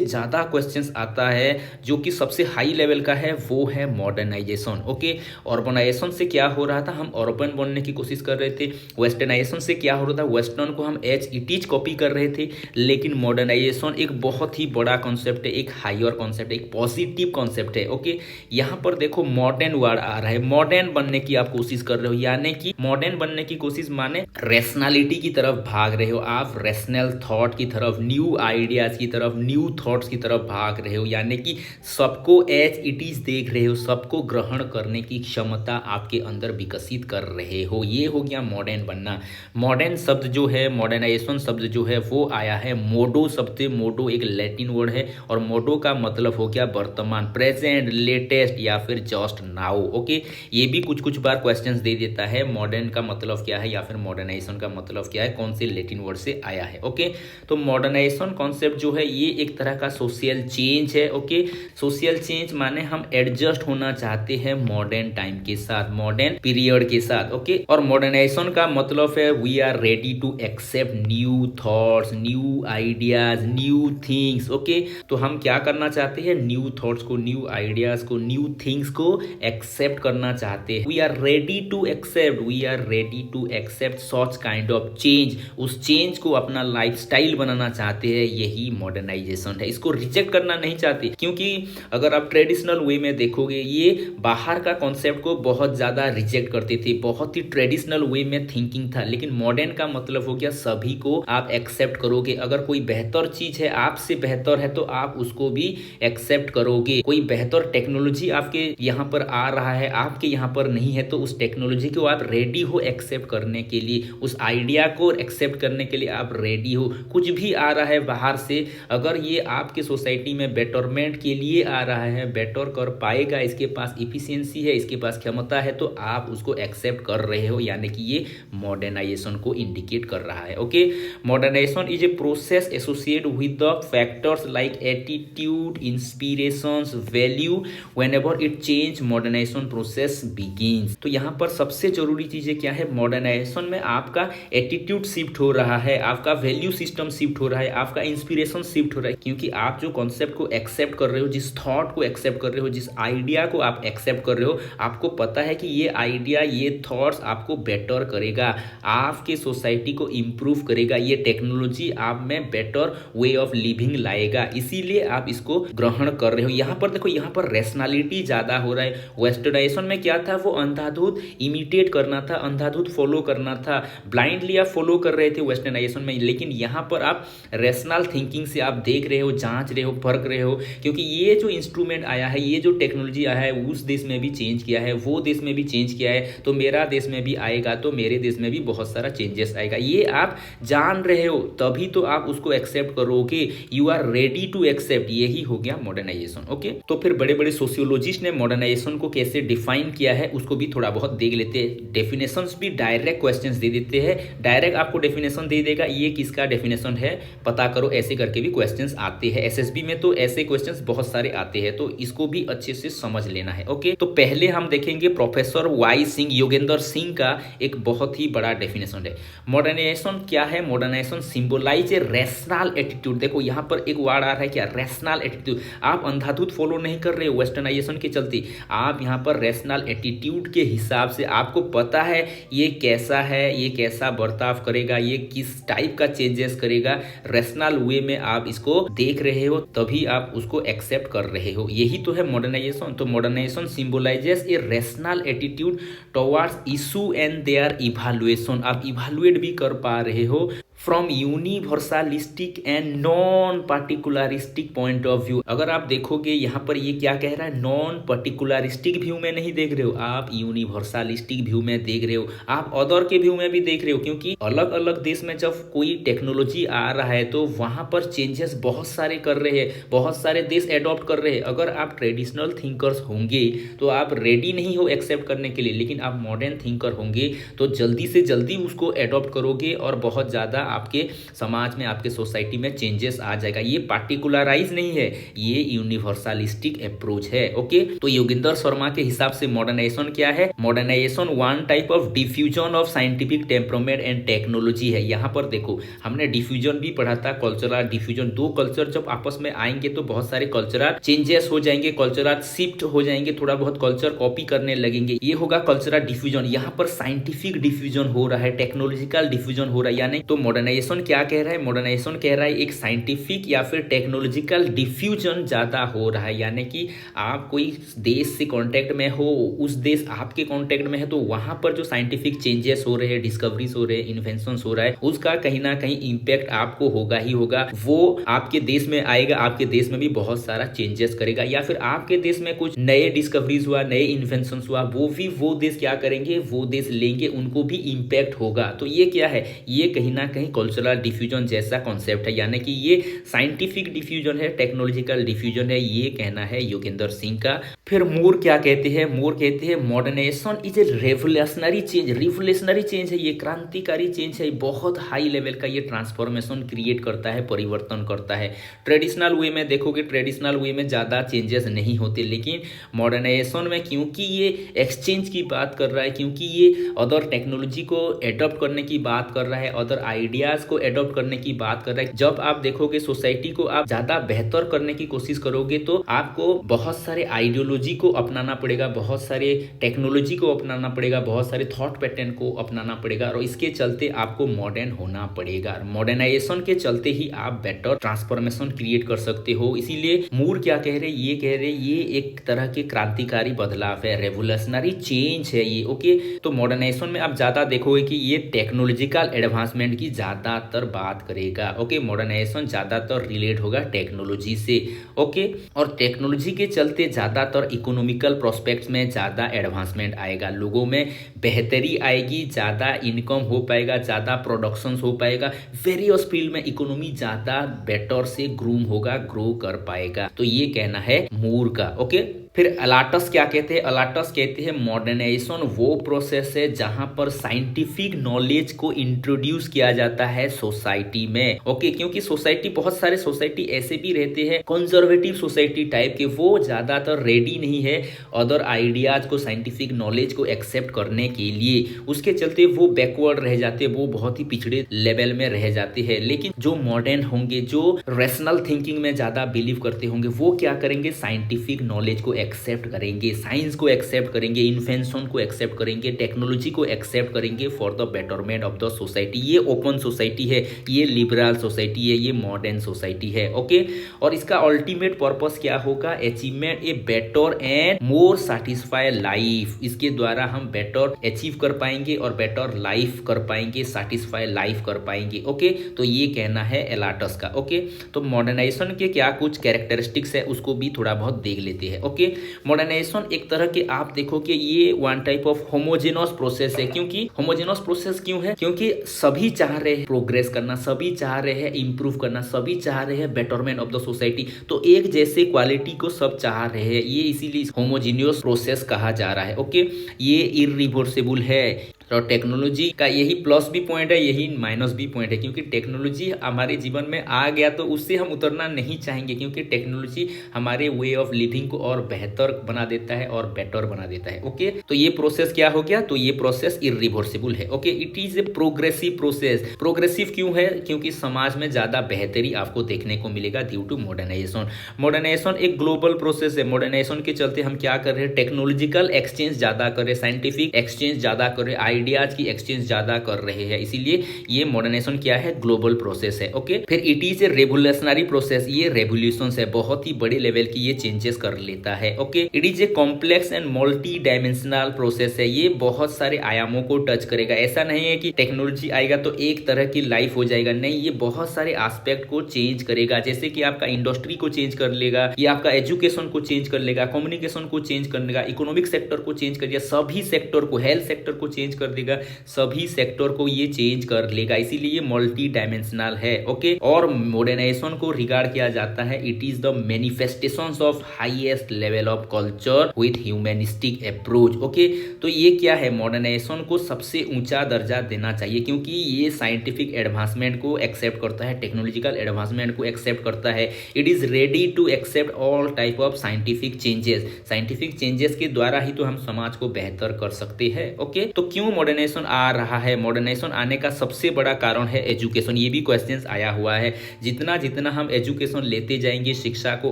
ज़्यादा क्वेश्चंस आता है, जो कि सबसे हाई लेवल का है, वो है मॉडर्नाइजेशन। ओके, अर्बनाइजेशन से क्या हो रहा था, हम अर्बन बनने की कोशिश कर रहे थे। वेस्टर्नाइजेशन से क्या हो रहा था, वेस्टर्न को हम एज इट इज कॉपी कर रहे थे। लेकिन मॉडर्नाइजेशन एक बहुत ही बड़ा कॉन्सेप्ट है, एक हायर कॉन्सेप्ट है, एक पॉजिटिव कॉन्सेप्ट है। ओके, यहाँ पर देखो मॉडर्न वर्ड आ रहा है, मॉडर्न बनने की आप कोशिश कर रहे हो, यानी कि मॉडर्न बनने की कोशिश माने रैशनैलिटी की तरफ भाग रहे हो आप, रैशनल थॉट की तरफ, न्यू आइडियाज की तरफ, न्यू थॉट्स की तरफ भाग रहे हो, यानी कि सबको एज इट इज देख रहे हो, सबको ग्रहण करने की क्षमता आपके अंदर विकसित कर रहे हो। ये हो गया मॉडर्न बनना। मॉडर्न शब्द जो है, मॉडर्नाइजेशन शब्द जो है, वो आया है मोडो शब्द से। मोडो एक लैटिन वर्ड है और मोडो का मतलब हो गया वर्तमान, प्रेजेंट, लेटेस्ट या फिर जस्ट नाउ। ओके, ये भी कुछ कुछ बार क्वेश्चंस दे देता है, मॉडर्न का मतलब क्या है या फिर मॉडर्नाइजेशन का मतलब क्या है, कौन से लैटिन वर्ड से आया है। ओके, तो मॉडर्नाइजेशन कॉन्सेप्ट जो है, ये एक तरह का सोशल चेंज है। ओके, सोशल चेंज माने हम एडजस्ट होना चाहते हैं मॉडर्न टाइम के साथ, मॉडर्न पीरियड के साथ। ओके, और मॉडर्नाइजेशन का मतलब है we are ready to accept new thoughts, new ideas, new things. Okay, तो हम क्या करना चाहते हैं, न्यू थॉट्स को, न्यू आइडियाज को, न्यू थिंग्स को एक्सेप्ट करना चाहते हैं। We are ready to accept, we are ready to accept such kind of change. उस चेंज को अपना लाइफस्टाइल बनाना चाहते हैं, यही मॉडर्नाइजेशन है। इसको रिजेक्ट करना नहीं चाहते, क्योंकि अगर आप ट्रेडिशनल वे में देखोगे, ये बाहर का कॉन्सेप्ट को बहुत ज्यादा रिजेक्ट करते थे, बहुत ही ट्रेडिशनल वे में थिंकिंग था। लेकिन मॉडर्न का मतलब हो गया सभी को आप एक्सेप्ट करोगे। अगर कोई बेहतर चीज है, आपसे बेहतर है, तो आप उसको भी एक्सेप्ट करोगे। कोई बेहतर टेक्नोलॉजी आपके यहाँ पर आ रहा है, आपके यहाँ पर नहीं है, तो उस टेक्नोलॉजी को आप रेडी हो एक्सेप्ट करने के लिए, उस आइडिया को एक्सेप्ट करने के लिए आप रेडी हो। कुछ भी आ रहा है बाहर से, अगर ये आपके सोसाइटी में बेटरमेंट के लिए आ रहा है, बेटर कर पाएगा, इसके पास इफिशियंसी है, इसके पास क्षमता है, तो आप उसको एक्सेप्ट कर रहे हो, यानी कि ये मॉडर्नाइजेशन को इंडिकेट कर रहा है। Okay, modernisation is a process associated with the factors like attitude, inspirations, value. Whenever it change, modernisation process begins. तो यहाँ पर सबसे जरूरी चीजें क्या है, मॉडर्नाइजेशन में आपका एटीट्यूड शिफ्ट हो रहा है, आपका वैल्यू सिस्टम शिफ्ट हो रहा है, आपका इंस्पिरेशन शिफ्ट हो रहा है, क्योंकि आप जो कॉन्सेप्ट को एक्सेप्ट कर रहे हो, जिस थॉट को एक्सेप्ट कर रहे हो, जिस आइडिया को आप एक्सेप्ट कर रहे हो, आपको पता है कि ये आइडिया, ये थॉट्स आपको बेटर करेगा, आपके सोसाइटी को इंप्रूव करेगा, ये टेक्नोलॉजी आप में बेटर वे ऑफ लिविंग लाएगा, इसीलिए आप इसको ग्रहण कर रहे हो। यहाँ पर देखो, यहाँ पर रैशनैलिटी ज्यादा हो रहा है। वेस्टर्नाइजेशन में क्या था, वो अंधाधुंध इमिटेट करना था, अंधाधुंध फॉलो करना था, ब्लाइंडली आप फॉलो कर रहे थे वेस्टर्नाइजेशन में। लेकिन यहाँ पर आप रैशनल थिंकिंग से आप देख रहे हो, जांच रहे हो, परख रहे हो, क्योंकि ये जो इंस्ट्रूमेंट आया है, ये जो टेक्नोलॉजी आया है, उस देश में भी चेंज किया है, वो देश में भी चेंज किया है, तो मेरा देश में भी आएगा, तो मेरे देश में भी बहुत सारा चेंजेस आएगा। ये आप जान रहे हो, तभी तो आप उसको एक्सेप्ट करोगे। You are ready to accept, यही हो गया मॉडर्नाइजेशन। ओके, तो फिर बड़े बड़े सोशियोलॉजिस्ट ने मॉडर्नाइजेशन को कैसे डिफाइन किया है, उसको भी थोड़ा बहुत देख लेते हैं। डेफिनेशंस भी डायरेक्ट क्वेश्चंस दे देते हैं, डायरेक्ट आपको डेफिनेशन दे देगा, ये किसका डेफिनेशन है पता करो, ऐसे करके भी क्वेश्चंस आते हैं। एसएसबी में तो ऐसे क्वेश्चंस बहुत सारे आते हैं, तो इसको भी अच्छे से समझ लेना है। ओके, तो पहले हम देखेंगे प्रोफेसर वाई सिंह, योगेंद्र सिंह का एक बहुत ही बड़ा डेफिनेशन है। मॉडर्नाइजेशन क्या है, modernisation symbolise a rational attitude. देखो यहाँ पर एक वर्ड आ रहा है क्या, रैशनल एटीट्यूड। आप अंधाधुंध फॉलो नहीं कर रहे हो वेस्टर्नाइजेशन के चलते, आप यहाँ पर रैशनल एटीट्यूड के हिसाब से, आपको पता है ये कैसा है, ये कैसा बर्ताव करेगा, ये किस टाइप का चेंजेस करेगा, रैशनल वे में आप इसको देख रहे हो, तभी आप उसको एक्सेप्ट कर रहे हो। यही तो है मॉडर्नाइजेशन। तो modernisation symbolises a rational attitude towards issue and their evaluation. आप इवैल्यूएट भी कर पा रहे हो from universalistic and non particularistic point of view. अगर आप देखोगे यहाँ पर ये क्या कह रहा है, नॉन पर्टिकुलरिस्टिक व्यू में नहीं देख रहे हो आप, यूनिवर्सलिस्टिक व्यू में देख रहे हो, आप अदर के व्यू में भी देख रहे हो। क्योंकि अलग अलग देश में जब कोई टेक्नोलॉजी आ रहा है तो वहां पर चेंजेस बहुत सारे कर रहे हैं, बहुत सारे देश एडॉप्ट कर रहे हैं। अगर आप ट्रेडिशनल थिंकर्स होंगे तो आप रेडी नहीं हो एक्सेप्ट करने के लिए, लेकिन आप मॉडर्न थिंकर होंगे तो जल्दी से जल्दी उसको एडॉप्ट करोगे और बहुत ज़्यादा आपके समाज में, आपके सोसाइटी में चेंजेस आ जाएगा। ये पार्टिकुलराइज नहीं है, ये यूनिवर्सलिस्टिक अप्रोच है। ओके, तो योगेंद्र शर्मा के हिसाब से मॉडर्नाइजेशन क्या है? Modernisation one type of diffusion of scientific temperament and technology है। यहाँ पर देखो, हमने डिफ्यूजन भी पढ़ा था, कल्चरल डिफ्यूजन। दो कल्चर जब आपस में आएंगे तो बहुत सारे कल्चरल चेंजेस हो जाएंगे, कल्चरल शिफ्ट हो जाएंगे, थोड़ा बहुत कल्चर कॉपी करने लगेंगे, ये होगा कल्चरल डिफ्यूजन। यहाँ पर साइंटिफिक डिफ्यूजन हो रहा है, टेक्नोलॉजिकल डिफ्यूजन हो रहा है। यानी तो मॉडर्नाइजेशन क्या कह रहा है? मॉडर्नाइजेशन कह रहा है एक साइंटिफिक या फिर टेक्नोलॉजिकल डिफ्यूजन ज्यादा हो रहा है। यानी कि आप कोई देश से कांटेक्ट में हो, उस देश आपके कांटेक्ट में है, तो वहां पर जो साइंटिफिक चेंजेस हो रहे हैं, डिस्कवरीज हो रहे हैं, इन्वेंशंस हो रहा है, उसका कहीं ना कहीं इंपैक्ट आपको होगा ही होगा। वो आपके देश में आएगा, आपके देश में भी बहुत सारा चेंजेस करेगा। या फिर आपके देश में कुछ नए डिस्कवरीज हुआ, नए इन्वेंशंस हुआ, वो भी वो देश क्या करेंगे, वो देश लेंगे, उनको भी इंपैक्ट होगा। तो ये क्या है? ये कहीं ना कहीं कल्चरल डिफ्यूजन जैसा कॉन्सेप्ट है। यानी कि ये साइंटिफिक डिफ्यूजन है, टेक्नोलॉजिकल डिफ्यूजन है, ये कहना है योगेंद्र सिंह का। फिर मोर क्या कहते हैं? मोर कहते हैं modernisation is a revolutionary change. Revolutionary change है, ये क्रांतिकारी चेंज है, बहुत हाई लेवल का ये ट्रांसफॉर्मेशन क्रिएट करता है, परिवर्तन करता है। ट्रेडिशनल वे में देखोगे, ट्रेडिशनल वे में ज़्यादा चेंजेस नहीं होते, लेकिन मॉडर्नाइजेशन में क्योंकि ये एक्सचेंज की बात कर रहा है, क्योंकि ये अदर टेक्नोलॉजी को एडॉप्ट करने की बात कर रहा है, अदर आइडियाज को एडॉप्ट करने की बात कर रहा है। जब आप देखोगे सोसाइटी को आप ज़्यादा बेहतर करने की कोशिश करोगे तो आपको बहुत सारे आइडियोलॉजी को अपनाना पड़ेगा, बहुत सारे टेक्नोलॉजी को अपनाना पड़ेगा, बहुत सारे थॉट पैटर्न को अपनाना पड़ेगा, और इसके चलते आपको मॉडर्न होना पड़ेगा। मॉडर्नाइजेशन के चलते ही आप बेटर ट्रांसफॉर्मेशन क्रिएट कर सकते हो। इसीलिए मूर क्या कह रहे? ये कह रहे ये एक तरह के क्रांतिकारी बदलाव है, रेवोल्यूशनरी चेंज है ये। ओके, तो मॉडर्नाइजेशन में आप ज्यादा देखोगे कि ये टेक्नोलॉजिकल एडवांसमेंट की ज्यादातर बात करेगा। ओके, मॉडर्नाइजेशन ज्यादातर रिलेट होगा टेक्नोलॉजी से। ओके, और टेक्नोलॉजी के चलते ज्यादातर इकोनॉमिकल प्रोस्पेक्ट्स में ज्यादा एडवांसमेंट आएगा, लोगों में बेहतरी आएगी, ज्यादा इनकम हो पाएगा, ज्यादा प्रोडक्शन हो पाएगा, वेरियस फील्ड में इकोनॉमी ज्यादा बेटर से ग्रो कर पाएगा। तो ये कहना है मूर का। ओके, फिर अलाटस क्या कहते हैं? अलाटस कहते हैं मॉडर्नाइजेशन वो प्रोसेस है जहां पर साइंटिफिक नॉलेज को इंट्रोड्यूस किया जाता है सोसाइटी में। ओके, क्योंकि सोसाइटी, बहुत सारे सोसाइटी ऐसे भी रहते हैं कंजर्वेटिव सोसाइटी टाइप के, वो ज्यादातर रेडी नहीं है अदर आइडियाज को, साइंटिफिक नॉलेज को एक्सेप्ट करने के लिए। उसके चलते वो बैकवर्ड रह जाते, वो बहुत ही पिछड़े लेवल में रह जाते हैं। लेकिन जो मॉडर्न होंगे, जो रैशनल थिंकिंग में ज्यादा बिलीव करते होंगे, वो क्या करेंगे? साइंटिफिक नॉलेज को एक्सेप्ट करेंगे, साइंस को एक्सेप्ट करेंगे, इन्वेंशन को एक्सेप्ट करेंगे, टेक्नोलॉजी को एक्सेप्ट करेंगे for the betterment of the society. ये ओपन सोसाइटी है, ये लिबरल सोसाइटी है, ये मॉडर्न सोसाइटी है। ओके, और इसका अल्टीमेट पर्पस क्या होगा? Achievement a better and more satisfied life. इसके द्वारा हम बेटर अचीव कर पाएंगे और बेटर लाइफ कर पाएंगे, सैटिस्फाइड लाइफ कर पाएंगे। ओके, तो ये कहना है एलाटस का। ओके, तो मॉडर्नाइजेशन के क्या कुछ कैरेक्टरिस्टिक्स है उसको भी थोड़ा बहुत देख लेते हैं। ओके, मॉडर्नाइजेशन एक तरह के, आप देखो कि ये one type of homogeneous process है। क्योंकि होमोजेनस प्रोसेस क्यों है? क्योंकि सभी चाह रहे हैं प्रोग्रेस करना, सभी चाह रहे हैं इंप्रूव करना, सभी चाह रहे हैं बेटरमेंट ऑफ द सोसाइटी। तो एक जैसे क्वालिटी को सब चाह रहे हैं, ये इसीलिए होमोजेनियस प्रोसेस कहा जा रहा है। ओके, ये इरिवर्सिबल है। तो टेक्नोलॉजी का यही प्लस भी पॉइंट है, यही माइनस भी पॉइंट है, क्योंकि टेक्नोलॉजी हमारे जीवन में आ गया तो उससे हम उतरना नहीं चाहेंगे, क्योंकि टेक्नोलॉजी हमारे वे ऑफ लिविंग को और बेहतर बना देता है और बेटर बना देता है। ओके, तो ये प्रोसेस क्या हो गया? तो ये प्रोसेस इरिवर्सिबल है। Okay, it is a progressive process. Progressive क्यों है? क्योंकि समाज में ज्यादा बेहतरी आपको देखने को मिलेगा ड्यू टू मॉडर्नाइजेशन। मॉडर्नाइजेशन एक ग्लोबल प्रोसेस है। मॉडर्नाइजेशन के चलते हम क्या कर रहे हैं? टेक्नोलॉजिकल एक्सचेंज ज्यादा कर रहे हैं, साइंटिफिक एक्सचेंज ज्यादा कर रहे हैं, आइडियाज की एक्सचेंज ज्यादा कर रहे हैं। इसीलिए ये मॉडर्नाइजेशन क्या है? ग्लोबल प्रोसेस है। ओके, फिर it is a revolutionary process. ये रेवोल्यूशन है, बहुत ही बड़े लेवल की ये चेंजेस कर लेता है। Okay. It is a complex and multi dimensional process है, ये बहुत सारे आयामों को टच करेगा। ऐसा नहीं है कि टेक्नोलॉजी आएगा तो एक तरह की लाइफ हो जाएगा, नहीं, ये बहुत सारे एस्पेक्ट को चेंज करेगा। जैसे कि आपका इंडस्ट्री को चेंज कर लेगा, ये आपका एजुकेशन को चेंज कर लेगा, कम्युनिकेशन को चेंज कर लेगा, इकोनॉमिक सेक्टर को चेंज कर देगा, सभी सेक्टर को, हेल्थ सेक्टर को चेंज कर देगा, सभी सेक्टर को ये चेंज कर लेगा। इसीलिए ये मल्टी डायमेंशनल है, ओके। और मॉडर्नाइजेशन को रिगार्ड किया जाता है, it is the manifestations of highest level of culture with humanistic approach, okay. तो ये क्या है, मॉडर्नाइजेशन को सबसे ऊंचा दर्जा देना चाहिए क्योंकि ये साइंटिफिक एडवांसमेंट को एक्सेप्ट करता है, टेक्नोलॉजिकल एडवांसमेंट को एक्सेप्ट करता है। It is ready to accept all type of scientific changes. Scientific changes के द्वारा ही तो हम समाज को बेहतर कर सकते हैं, ओके। तो क्यों मॉडर्नाइजेशन आ रहा है? मॉडर्नाइजेशन आने का सबसे बड़ा कारण है एजुकेशन। ये भी क्वेश्चन आया हुआ है। जितना जितना हम एजुकेशन लेते जाएंगे, शिक्षा को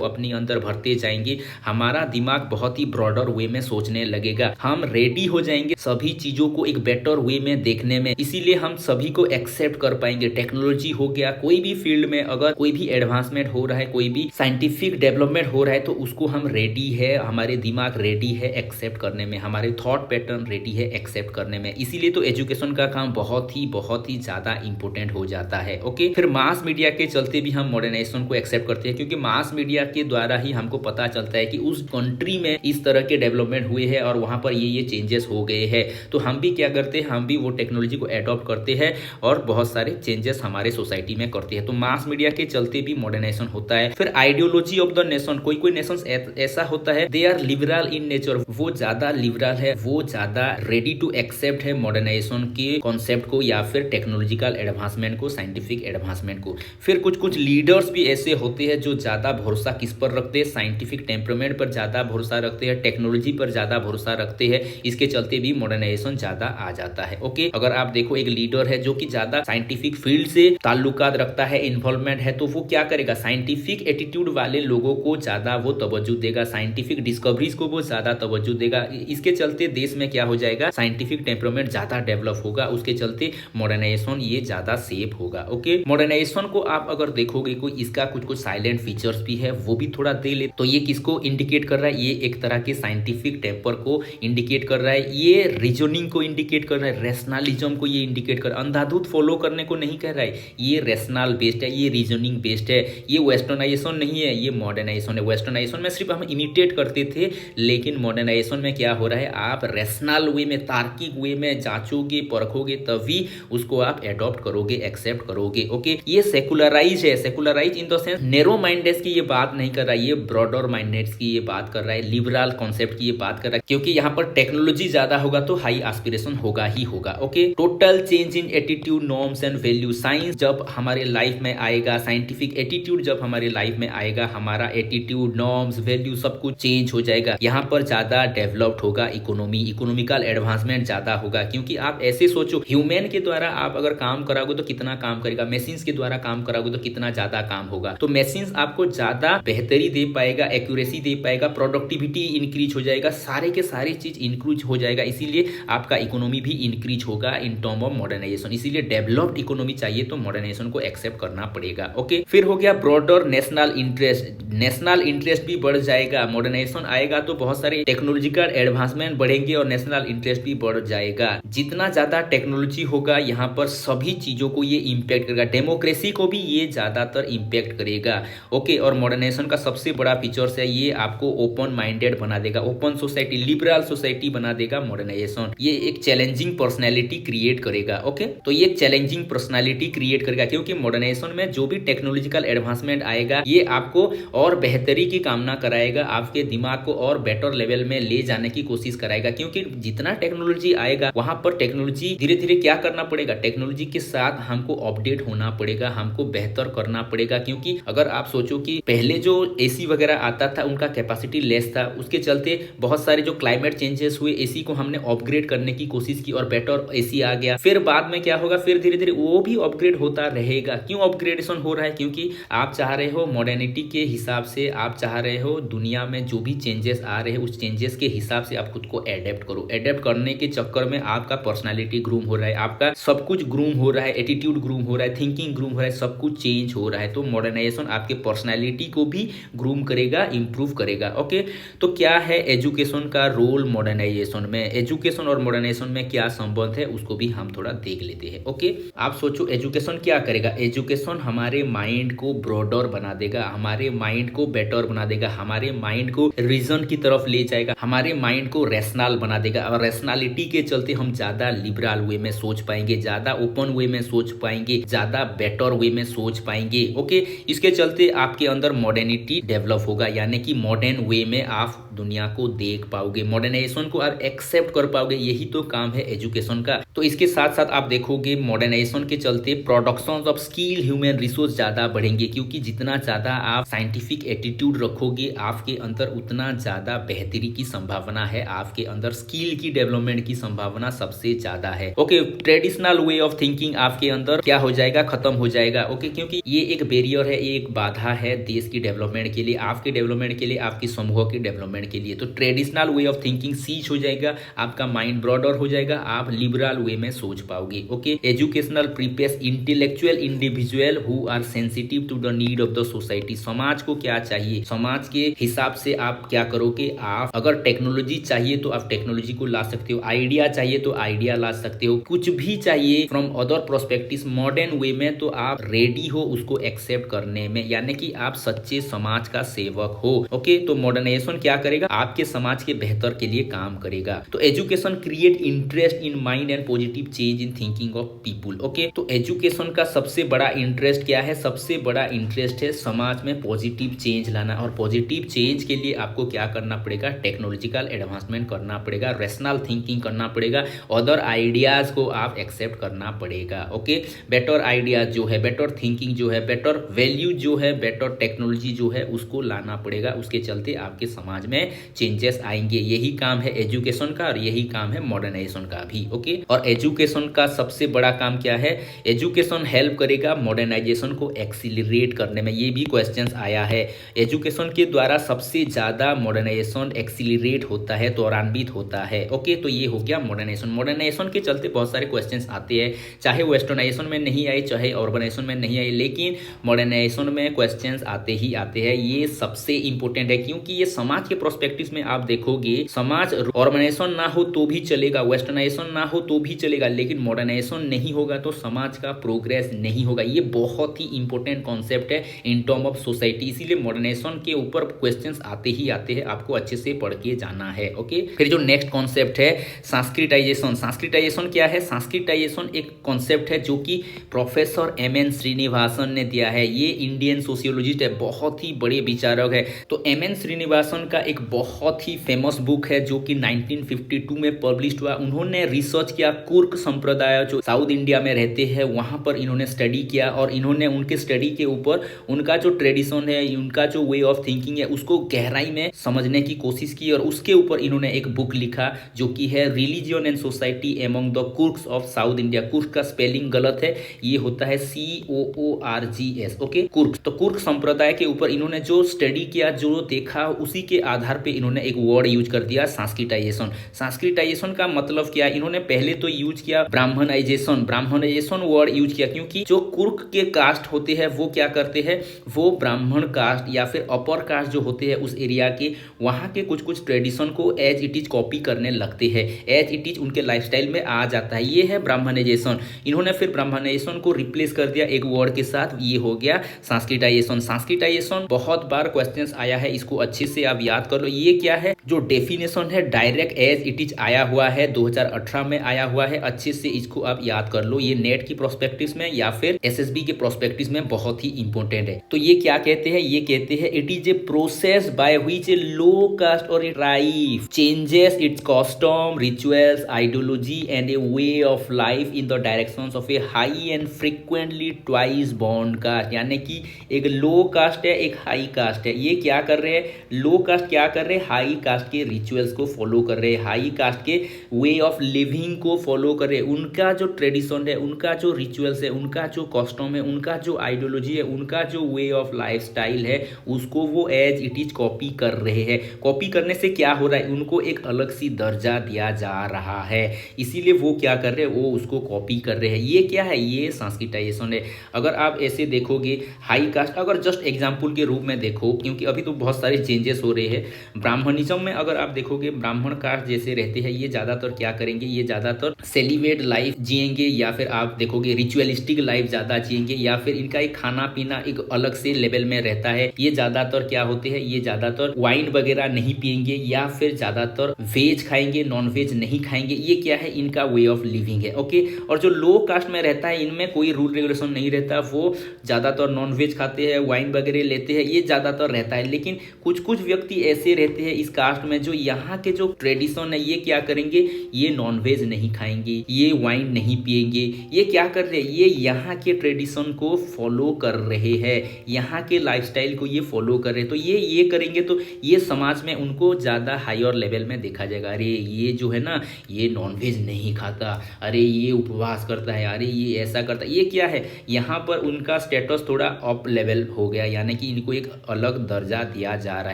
अपनी अंदर भरते जाएंगे, हमारा दिमाग बहुत ही ब्रॉडर वे में सोचने लगेगा। हम रेडी हो जाएंगे सभी चीजों को एक बेटर वे में देखने में, इसीलिए हम सभी को एक्सेप्ट कर पाएंगे। टेक्नोलॉजी हो गया, कोई भी फील्ड में अगर कोई भी एडवांसमेंट हो रहा है, कोई भी साइंटिफिक डेवलपमेंट हो रहा है, तो उसको हम रेडी है, हमारे दिमाग रेडी है एक्सेप्ट करने में, हमारे थॉट पैटर्न रेडी है एक्सेप्ट करने में। इसीलिए तो एजुकेशन का काम बहुत ही ज्यादा इंपॉर्टेंट हो जाता है, ओके। फिर मास मीडिया के चलते भी हम मॉडर्नाइजेशन को एक्सेप्ट करते हैं क्योंकि मास मीडिया के द्वारा ही हमको पता चलता है कि उस कंट्री में इस तरह के डेवलपमेंट हुए हैं और वहां पर ये चेंजेस हो गए हैं। तो हम भी क्या करते हैं, हम भी वो टेक्नोलॉजी को एडॉप्ट करते हैं और बहुत सारे चेंजेस हमारे सोसाइटी में करते हैं। तो मास मीडिया के चलते भी मॉडर्नाइजेशन होता है। फिर आइडियोलॉजी ऑफ द नेशन, कोई नेशन ऐसा होता है, they are liberal in nature, वो ज्यादा लिबरल है, वो ज्यादा रेडी टू एक्सेप्ट है मॉडर्नाइजेशन के कॉन्सेप्ट को या फिर टेक्नोलॉजिकल एडवांसमेंट को, साइंटिफिक एडवांसमेंट को। फिर कुछ लीडर्स भी ऐसे होते हैं जो ज्यादा भरोसा किस पर रखते हैं, साइंटिफिक टेम्परामेंट पर ज्यादा भरोसा रखते हैं, टेक्नोलॉजी पर ज्यादा भरोसा रखते हैं। इसके चलते भी मॉडर्नाइजेशन ज्यादा आ जाता है, ओके। अगर आप देखो एक लीडर है जो कि ज्यादा साइंटिफिक फील्ड से ताल्लुकात रखता है, इन्वॉल्वमेंट है, तो वो क्या करेगा, साइंटिफिक एटीट्यूड वाले लोगों को ज्यादा वो तवज्जो देगा, साइंटिफिक डिस्कवरीज को वो ज्यादा तवज्जो देगा। इसके चलते देश में क्या हो जाएगा, साइंटिफिक टेम्परामेंट ज्यादा डेवलप होगा, उसके चलते मॉडर्नाइजेशन ये ज्यादा सेफ होगा, ओके। मॉडर्नाइजेशन को आप अगर देखोगे कोई इसका कुछ साइलेंट फीचर्स भी है, वो भी थोड़ा दे ले। तो ये किसको इंडिकेट कर रहा है, ये एक तरह के साइंटिफिक टेम्पर को इंडिकेट कर रहा है, ये रीजनिंग को इंडिकेट कर रहा है, रैशनलिज्म को ये इंडिकेट कर रहा है। अंधाधुंध फॉलो करने को नहीं कह रहा है, ये रैशनल बेस्ड है, ये रीजनिंग बेस्ड है, ये वेस्टर्नाइजेशन नहीं है, ये मॉडर्नाइजेशन है। वेस्टर्नाइजेशन में सिर्फ हम इमिटेट करते थे, लेकिन मॉडर्नाइजेशन में क्या हो रहा है, आप रैशनल वे में, तार्किक वे में जांचोगे, परखोगे, तभी उसको आप एडॉप्ट करोगे, एक्सेप्ट करोगे, ओके। ये सेकुलराइज है, secularise in the sense narrow minded की ये बात नहीं कर रहा है, ये ब्रॉडर माइंडेड की ये बात कर रहा है, लिबरल कॉन्सेप्ट की ये बात कर रहा है, क्योंकि यहाँ पर टेक्नोलॉजी ज्यादा होगा तो हाई एस्पिरेशन होगा ही होगा, okay. Total change in attitude, norms and value. Science जब हमारे लाइफ में आएगा, साइंटिफिक एटीट्यूड जब हमारे लाइफ में आएगा, हमारा एटीट्यूड, नॉर्म्स, वैल्यू सब कुछ चेंज हो जाएगा। यहाँ पर ज्यादा डेवलप्ड होगा इकोनॉमी, इकोनॉमिकल एडवांसमेंट ज्यादा होगा। क्योंकि आप ऐसे सोचो, ह्यूमन के द्वारा आप अगर काम कराओगे तो कितना काम करेगा, मशीन्स के द्वारा काम कराओगे तो कितना ज्यादा काम होगा। तो मशीन्स आपको ज्यादा बेहतरी दे पाएगा, एक्यूरेसी दे पाएगा, प्रोडक्टिविटी इंक्रीज हो जाएगा, सारे के सारे चीज इंक्रीज हो जाएगा। इसीलिए आपका इकोनॉमी भी इंक्रीज होगा इन टर्म ऑफ मॉडर्नाइजेशन। इसीलिए डेवलप्ड इकोनॉमी चाहिए तो मॉडर्नाइजेशन को एक्सेप्ट करना पड़ेगा, ओके। फिर हो गया broader national interest, national interest भी बढ़ जाएगा। मॉडर्नाइजेशन आएगा तो बहुत सारे टेक्नोलॉजिकल एडवांसमेंट बढ़ेंगे और नेशनल इंटरेस्ट भी बढ़ जाएगा। जितना ज्यादा टेक्नोलॉजी होगा यहाँ पर सभी चीजों को ये इंपैक्ट करेगा, डेमोक्रेसी को भी ये ज्यादातर इंपैक्ट करेगा, ओके। और मॉडर्नाइजेशन का सबसे बड़ा फीचर्स है, ये आपको ओपन माइंडेड बना देगा, ओपन सोसाइटी, लिबरल सोसाइटी बना देगा मॉडर्नाइजेशन। ये एक चैलेंजिंग पर्सनैलिटी क्रिएट करेगा, ओके। तो ये चैलेंजिंग पर्सनैलिटी क्रिएट करेगा क्योंकि मॉडर्नाइजेशन में जो भी टेक्नोलॉजिकल एडवांसमेंट आएगा ये आपको और बेहतरी की कामना कराएगा, आपके दिमाग को और बेटर लेवल में ले जाने की कोशिश कराएगा। क्योंकि जितना टेक्नोलॉजी आएगा वहां पर टेक्नोलॉजी धीरे धीरे क्या करना पड़ेगा, टेक्नोलॉजी के साथ हमको अपडेट होना पड़ेगा, हमको बेहतर करना पड़ेगा। क्योंकि अगर आप सोचो कि पहले जो एसी वगैरह आता था उनका कैपेसिटी लेस था, उसके चलते बहुत सारे जो क्लाइमेट चेंजेस हुए, एसी को हमने अपग्रेड करने की कोशिश की और बेटर एसी आ गया। फिर बाद में क्या होगा, फिर धीरे धीरे वो भी अपग्रेड होता रहेगा। क्यों अपग्रेडेशन हो रहा है, क्योंकि आप चाह रहे हो मॉडर्निटी के हिसाब से, आप चाह रहे हो दुनिया में जो भी चेंजेस आ रहे हैं उस चेंजेस के हिसाब से आप खुद को एडेप्ट करो। एडेप्ट करने के चक्कर में आपका पर्सनालिटी ग्रूम हो रहा है, आपका सब कुछ ग्रूम हो रहा है, एटीट्यूड ग्रूम हो रहा है, थिंकिंग ग्रूम हो रहा है, सब कुछ चेंज हो रहा है। तो मॉडर्नाइजेशन आपके पर्सनालिटी को भी ग्रूम करेगा, इंप्रूव करेगा। पड़ेगा। ओके, तो क्या है एजुकेशन का रोल मॉडर्नाइजेशन में, एजुकेशन और मॉडर्नाइजेशन में क्या संबंध है उसको भी हम थोड़ा देख लेते हैं। ओके, आप सोचो एजुकेशन क्या करेगा, एजुकेशन हमारे माइंड को ब्रॉडर बना देगा, हमारे माइंड को बेटर बना देगा, हमारे माइंड को रीजन की तरफ ले जाएगा, हमारे माइंड को रैशनल बना देगा और रैशनैलिटी के चलते हम ज्यादा लिबरल वे में सोच पाएंगे, ज्यादा ओपन वे में सोच पाएंगे, ज्यादा बेटर वे में सोच पाएंगे। ओके, इसके चलते आपके अंदर मॉडर्निटी डेवलप होगा, यानी कि मॉडर्न वे में आप दुनिया को देख पाओगे, मॉडर्नाइजेशन को आप एक्सेप्ट कर पाओगे। यही तो काम है एजुकेशन का। तो इसके साथ साथ आप देखोगे मॉडर्नाइजेशन के चलते production of skill human resource ज्यादा बढ़ेंगे, क्योंकि जितना ज्यादा आप साइंटिफिक एटीट्यूड रखोगे आपके अंदर उतना ज्यादा बेहतरी की संभावना है, आपके अंदर स्किल की डेवलपमेंट की संभावना सबसे ज्यादा है। Okay, traditional way of thinking आपके अंदर क्या हो जाएगा, खत्म हो जाएगा। ओके, क्योंकि ये एक बैरियर है, ये एक बाधा है देश की डेवलपमेंट के लिए, आपके डेवलपमेंट के लिए, आपकी समूह की डेवलपमेंट के लिए। तो traditional way of thinking cease हो जाएगा, आपका माइंड ब्रॉडर हो जाएगा, आप लिबरल वे में सोच पाओगे। Okay, educational prepares intellectual individual who are sensitive to the need of the society. समाज को क्या चाहिए, समाज के हिसाब से आप क्या करोगे, आप अगर टेक्नोलॉजी चाहिए तो आप टेक्नोलॉजी को ला सकते हो, आइडिया चाहिए तो आइडिया ला सकते हो, कुछ भी चाहिए from other prospective modern way में तो आप रेडी हो उसको एक्सेप्ट करने में, यानी कि आप सच्चे समाज का सेवक हो। ओके, तो मॉडर्नाइजेशन क्या करेगा, आपके समाज के बेहतर के लिए काम करेगा। तो education create interest in mind and positive change in thinking of people. Okay, तो एजुकेशन का सबसे बड़ा इंटरेस्ट क्या है, सबसे बड़ा इंटरेस्ट है समाज में पॉजिटिव चेंज लाना, और पॉजिटिव चेंज के लिए आपको क्या करना पड़ेगा, टेक्नोलॉजिकल एडवांसमेंट करना पड़ेगा, रैशनल थिंकिंग करना पड़ेगा, अदर आइडियाज को आप एक्सेप्ट करना पड़ेगा। ओके, बेटर आइडियाज जो है, बेटर थिंकिंग जो है, बेटर वैल्यू जो है, बेटर टेक्नोलॉजी जो है उसको लाना पड़ेगा, उसके चलते आपके समाज में चेंजेस आएंगे। यही काम है एजुकेशन का और यही काम है मॉडर्नाइजेशन का भी। ओके, और एजुकेशन का सबसे बड़ा काम क्या है, एजुकेशन हेल्प करेगा मॉडर्नाइजेशन को एक्सीलरेट करने में। ये भी क्वेश्चंस आया है, एजुकेशन के द्वारा सबसे ज्यादा मॉडर्नाइजेशन एक्सीलरेट होता है, त्वरान्वित होता है। ओके, तो ये हो गया मॉडर्नाइजेशन। मॉडर्नाइजेशन के चलते बहुत सारे क्वेश्चंस आते हैं, चाहे वेस्टर्नाइजेशन में नहीं आए चाहे अर्बनाइजेशन में नहीं आए, लेकिन मॉडर्नाइजेशन में क्वेश्चंस आते ही आते हैं। ये सबसे इंपॉर्टेंट है, क्योंकि ये समाज के प्रोस्पेक्टिव में आप देखोगे, समाज अर्बनाइजेशन ना हो तो भी चलेगा, वेस्टर्नाइजेशन ना हो तो भी चलेगा, लेकिन मॉडर्नाइजेशन नहीं होगा तो समाज का प्रोग्रेस नहीं होगा। ये बहुत ही इंपॉर्टेंट कॉन्सेप्ट है इन टर्म ऑफ सोसाइटी, इसीलिए मॉडर्नाइजेशन के ऊपर क्वेश्चंस आते ही आते हैं, आपको अच्छे से पढ़ के जाना है। ओके, फिर जो नेक्स्ट कॉन्सेप्ट है सांस्कृतिजाइजेशन। सांस्कृतिजाइजेशन क्या है, सांस्कृतिजाइजेशन एक कॉन्सेप्ट है जो कि प्रोफेसर एम.एन. श्रीनिवासन ने दिया है। ये इंडियन सोशियोलॉजिस्ट है, बहुत ही बड़े विचारक है। तो एम.एन. श्रीनिवासन का एक बहुत ही फेमस बुक है जो कि 1952 में पब्लिश हुआ। उन्होंने रिसर्च किया, कुर्क संप्रदाय जो साउथ इंडिया में रहते हैं वहां पर इन्होंने स्टडी किया, और इन्होंने उनके स्टडी के ऊपर उनका जो ट्रेडिशन है, उनका जो वे ऑफ थिंकिंग है उसको गहराई में समझने की कोशिश की, और उसके ऊपर इन्होंने एक बुक लिखा जो कि है religion and society among the Coorgs of South India. Coorg का स्पेलिंग गलत है, ये होता है COORGS। ओके, कुर्क। तो कुर्क संप्रदाय के ऊपर इन्होंने जो स्टडी किया, जो देखा, उसी के आधार पे इन्होंने एक वर्ड यूज कर दिया सांस्कृतिजाइजेशन। सांस्कृतिजाइजेशन का मतलब क्या, इन्होंने पहले तो यूज किया ब्राह्मणाइजेशन, ब्राह्मणाइजेशन वर्ड यूज किया, क्योंकि जो कुर्क के कास्ट होते हैं वो क्या करते हैं, वो ब्राह्मण कास्ट या फिर अपर कास्ट जो होते हैं उस एरिया के, वहां के कुछ कुछ ट्रेडिशन को एज इट इज कॉपी करने लगते हैं, एज इट इज उनके लाइफस्टाइल में आ जाता है। ये है ब्राह्मणाइजेशन। इन्होंने फिर ब्राह्मणाइजेशन को रिप्लेस कर दिया एक वर्ड के साथ, ये हो गया सांस्कृतिजाइजेशन। सांस्कृतिजाइजेशन बहुत बार क्वेश्चंस आया है, इसको अच्छे से आप याद कर लो। ये क्या है, जो डेफिनेशन है डायरेक्ट एज इट इज आया हुआ है, 2018 में आया हुआ है, अच्छे से इसको आप याद कर लो। ये नेट की प्रोस्पेक्टिव में या फिर SSB के प्रोस्पेक्टिव में बहुत ही इंपॉर्टेंट है। तो ये क्या कहते हैं, ये कहते हैं it is a process by which a low caste और a tribe changes its custom, rituals, ideology and a way of life in the directions of a high and frequently twice born caste. यानी कि एक लो cast है, एक high cast है, ये क्या कर रहे हैं, लो कास्ट क्या कर रहे हैं, हाई कास्ट के रिचुअल्स को फॉलो कर रहे हैं, हाई कास्ट के वे ऑफ लिविंग को फॉलो कर रहे हैं, उनका जो ट्रेडिशन है, उनका जो रिचुअल्स है, उनका जो कस्टम है, उनका जो आइडियोलॉजी है, उनका जो वे ऑफ लाइफस्टाइल है, उसको वो एज इट इज कॉपी कर रहे हैं। कॉपी करने से क्या हो रहा है, उनको एक अलग सी दर्जा दिया जा रहा है, इसीलिए वो क्या कर रहे हैं, वो उसको कॉपी कर रहे हैं। ये क्या है, ये सांस्कृतिजाइजेशन है। अगर आप ऐसे देखोगे हाई कास्ट, अगर जस्ट एग्जाम्पल के रूप में देखो, क्योंकि अभी तो बहुत सारे चेंजेस हो रहे हैं, ब्राह्मणिज्म में अगर आप देखोगे ब्राह्मण कास्ट जैसे रहते हैं ये ज़्यादातर क्या करेंगे, ये ज़्यादातर सेलिब्रेट लाइफ जिएंगे या फिर आप देखोगे रिचुअलिस्टिक लाइफ ज़्यादा जिएंगे या फिर इनका एक खाना पीना एक अलग से लेवल में रहता है। ये ज़्यादातर क्या होते हैं, ये ज़्यादातर वाइन वगैरह नहीं पियेंगे या फिर ज़्यादातर वेज खाएंगे, नॉन वेज नहीं खाएंगे। ये क्या है, इनका वे ऑफ लिविंग है। ओके, और जो लो कास्ट में रहता है इनमें कोई रूल रेगुलेशन नहीं रहता, वो ज़्यादातर नॉन वेज खाते हैं, वाइन वगैरह लेते हैं, ये ज़्यादातर रहता है। लेकिन कुछ कुछ व्यक्ति ऐसे रहते हैं इस कास्ट में जो यहाँ के जो ट्रेडिशन है ये क्या करेंगे, ये नॉन वेज नहीं खाएंगे, ये वाइन नहीं पिएंगे। ये क्या कर रहे हैं, ये यहाँ के ट्रेडिशन को फॉलो कर रहे हैं, यहाँ के लाइफस्टाइल को ये फॉलो कर रहे हैं। तो ये करेंगे तो ये समाज में उनको ज़्यादा हायर लेवल में देखा जाएगा। अरे ये जो है ना ये नॉन वेज नहीं खाता, अरे ये उपवास करता है, अरे ये ऐसा करता है। ये क्या है, यहाँ पर उनका स्टेटस थोड़ा अप लेवल हो गया, यानी कि इनको एक अलग दर्जा दिया जा रहा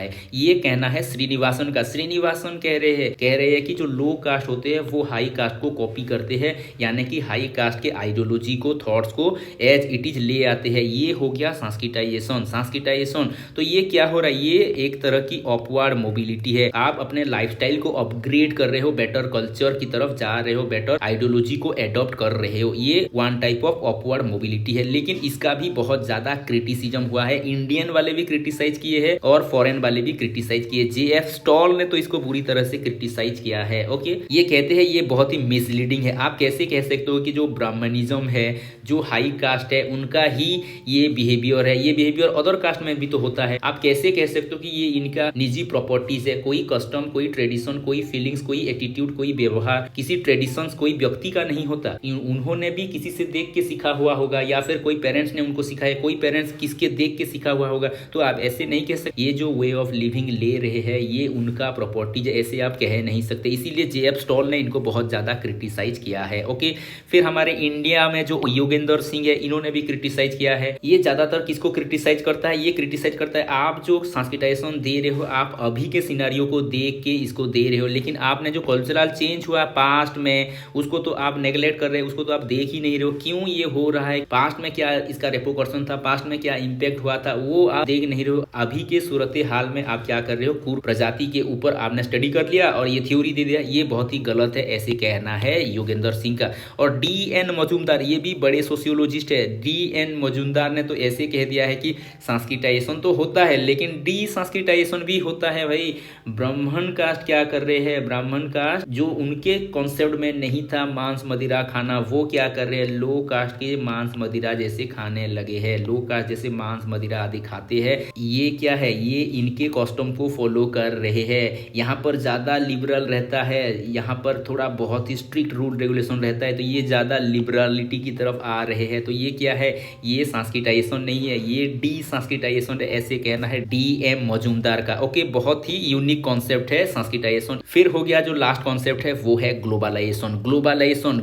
है। ये कहना है श्रीनिवासन का। श्रीनिवासन कह रहे हैं कि जो लो कास्ट होते हैं वो हाई कास्ट को कॉपी करते हैं, यानी कि हाई कास्ट के आइडियोलॉजी को, थॉट्स को एज इट इज ले आते हैं। ये हो गया सांस्कृटाइजेशन। तो ये क्या हो रहा है, ये एक तरह की अपवर्ड मोबिलिटी है। आप अपने लाइफस्टाइल को अपग्रेड कर रहे हो, बेटर कल्चर की तरफ जा रहे हो, बेटर आइडियोलॉजी को एडॉप्ट कर रहे हो। ये one type of upward mobility है। लेकिन इसका भी बहुत ज्यादा क्रिटिसिज्म हुआ है, इंडियन वाले भी क्रिटिसाइज किए हैं और फॉरेन वाले भी क्रिटिसाइज किए। जेएफ स्टॉल ने तो इसको बुरी तरह से क्रिटिसाइज किया है। ओके, ये कहते हैं ये बहुत ही मिसलीडिंग है। आप कैसे कह सकते हो कि जो ब्राह्मणिज्म है, जो हाई कास्ट है, उनका ही ये बिहेवियर है, ये बिहेवियर अदर कास्ट में भी तो होता है। आप कैसे कह सकते हो कि ये इनका निजी प्रॉपर्टीज है, कोई कस्टम, कोई ट्रेडिशन, कोई फीलिंग्स, कोई एटीट्यूड, कोई व्यवहार किसी ट्रेडिशन कोई व्यक्ति का नहीं होता। उन्होंने भी किसी से देख के सीखा हुआ होगा या फिर कोई पेरेंट्स ने उनको सिखाया, कोई पेरेंट्स किसके देख के सीखा हुआ होगा। तो आप ऐसे नहीं कह सकते ये जो वे ऑफ लिविंग ले रहे हैं ये उनका प्रॉपर्टीज है, ऐसे आप कह नहीं सकते। इसीलिए जेएफ स्टॉल ने इनको बहुत ज्यादा क्रिटिसाइज किया है। ओके, फिर हमारे इंडिया में जो योगेंद्र सिंह है इन्होंने भी क्रिटिसाइज किया है। ये ज्यादातर किसको क्रिटिसाइज करता है, ये क्रिटिसाइज करता है आप जो सांस्कृतिक दे रहे हो, आप अभी के सिनारियो को देख के इसको दे रहे हो, लेकिन आपने जो कल्चरल चेंज हुआ पास्ट में उसको तो आप नेग्लेक्ट कर रहे हो, उसको तो आप देख ही नहीं रहे हो। क्यों ये हो रहा है, पास्ट में क्या इसका रेपोकर्सन था, पास्ट में क्या इम्पैक्ट हुआ था, वो आप देख नहीं रहे हो। अभी के सूरत हाल में आप क्या कर रहे हो, कुर प्रजाति के ऊपर आपने स्टडी कर लिया और ये थ्योरी दे दिया। ये बहुत ही गलत है, ऐसे कहना है योगेंद्र सिंह का। और डी.एन. मजूमदार, ये भी बड़े सोशियोलॉजिस्ट है, डी.एन. मजूमदार ने तो ऐसे कह दिया है कि सांस्कृतिक तो होता है लेकिन डी सांस्कृतिक भी होता है। भाई ब्राह्मण कास्ट क्या कर रहे हैं, ब्राह्मण कास्ट जो उनके कॉन्सेप्ट में नहीं था मांस मदिरा खाना, वो क्या कर रहे हैं, लो कास्ट के मांस मदिरा जैसे खाने लगे हैं, लो कास्ट जैसे मांस मदिरा आदि खाते हैं। ये क्या है, ये इनके कस्टम को फॉलो कर रहे हैं। यहाँ पर ज्यादा लिबरल रहता है, यहाँ पर थोड़ा बहुत ही स्ट्रिक्ट रूल रेगुलेशन रहता है, तो ये ज्यादा लिबरलिटी की तरफ आ रहे हैं। तो ये क्या है, ये सांस्कृतिक नहीं है, ये डी सांस्कृतिक है, ऐसे कहना है डी.एम. मजूमदार का। ओके, बहुत ही यूनिक कॉन्सेप्ट है सांस्कृतिक। फिर हो गया जो लास्ट कॉन्सेप्ट है वो है ग्लोबलाइजेशन।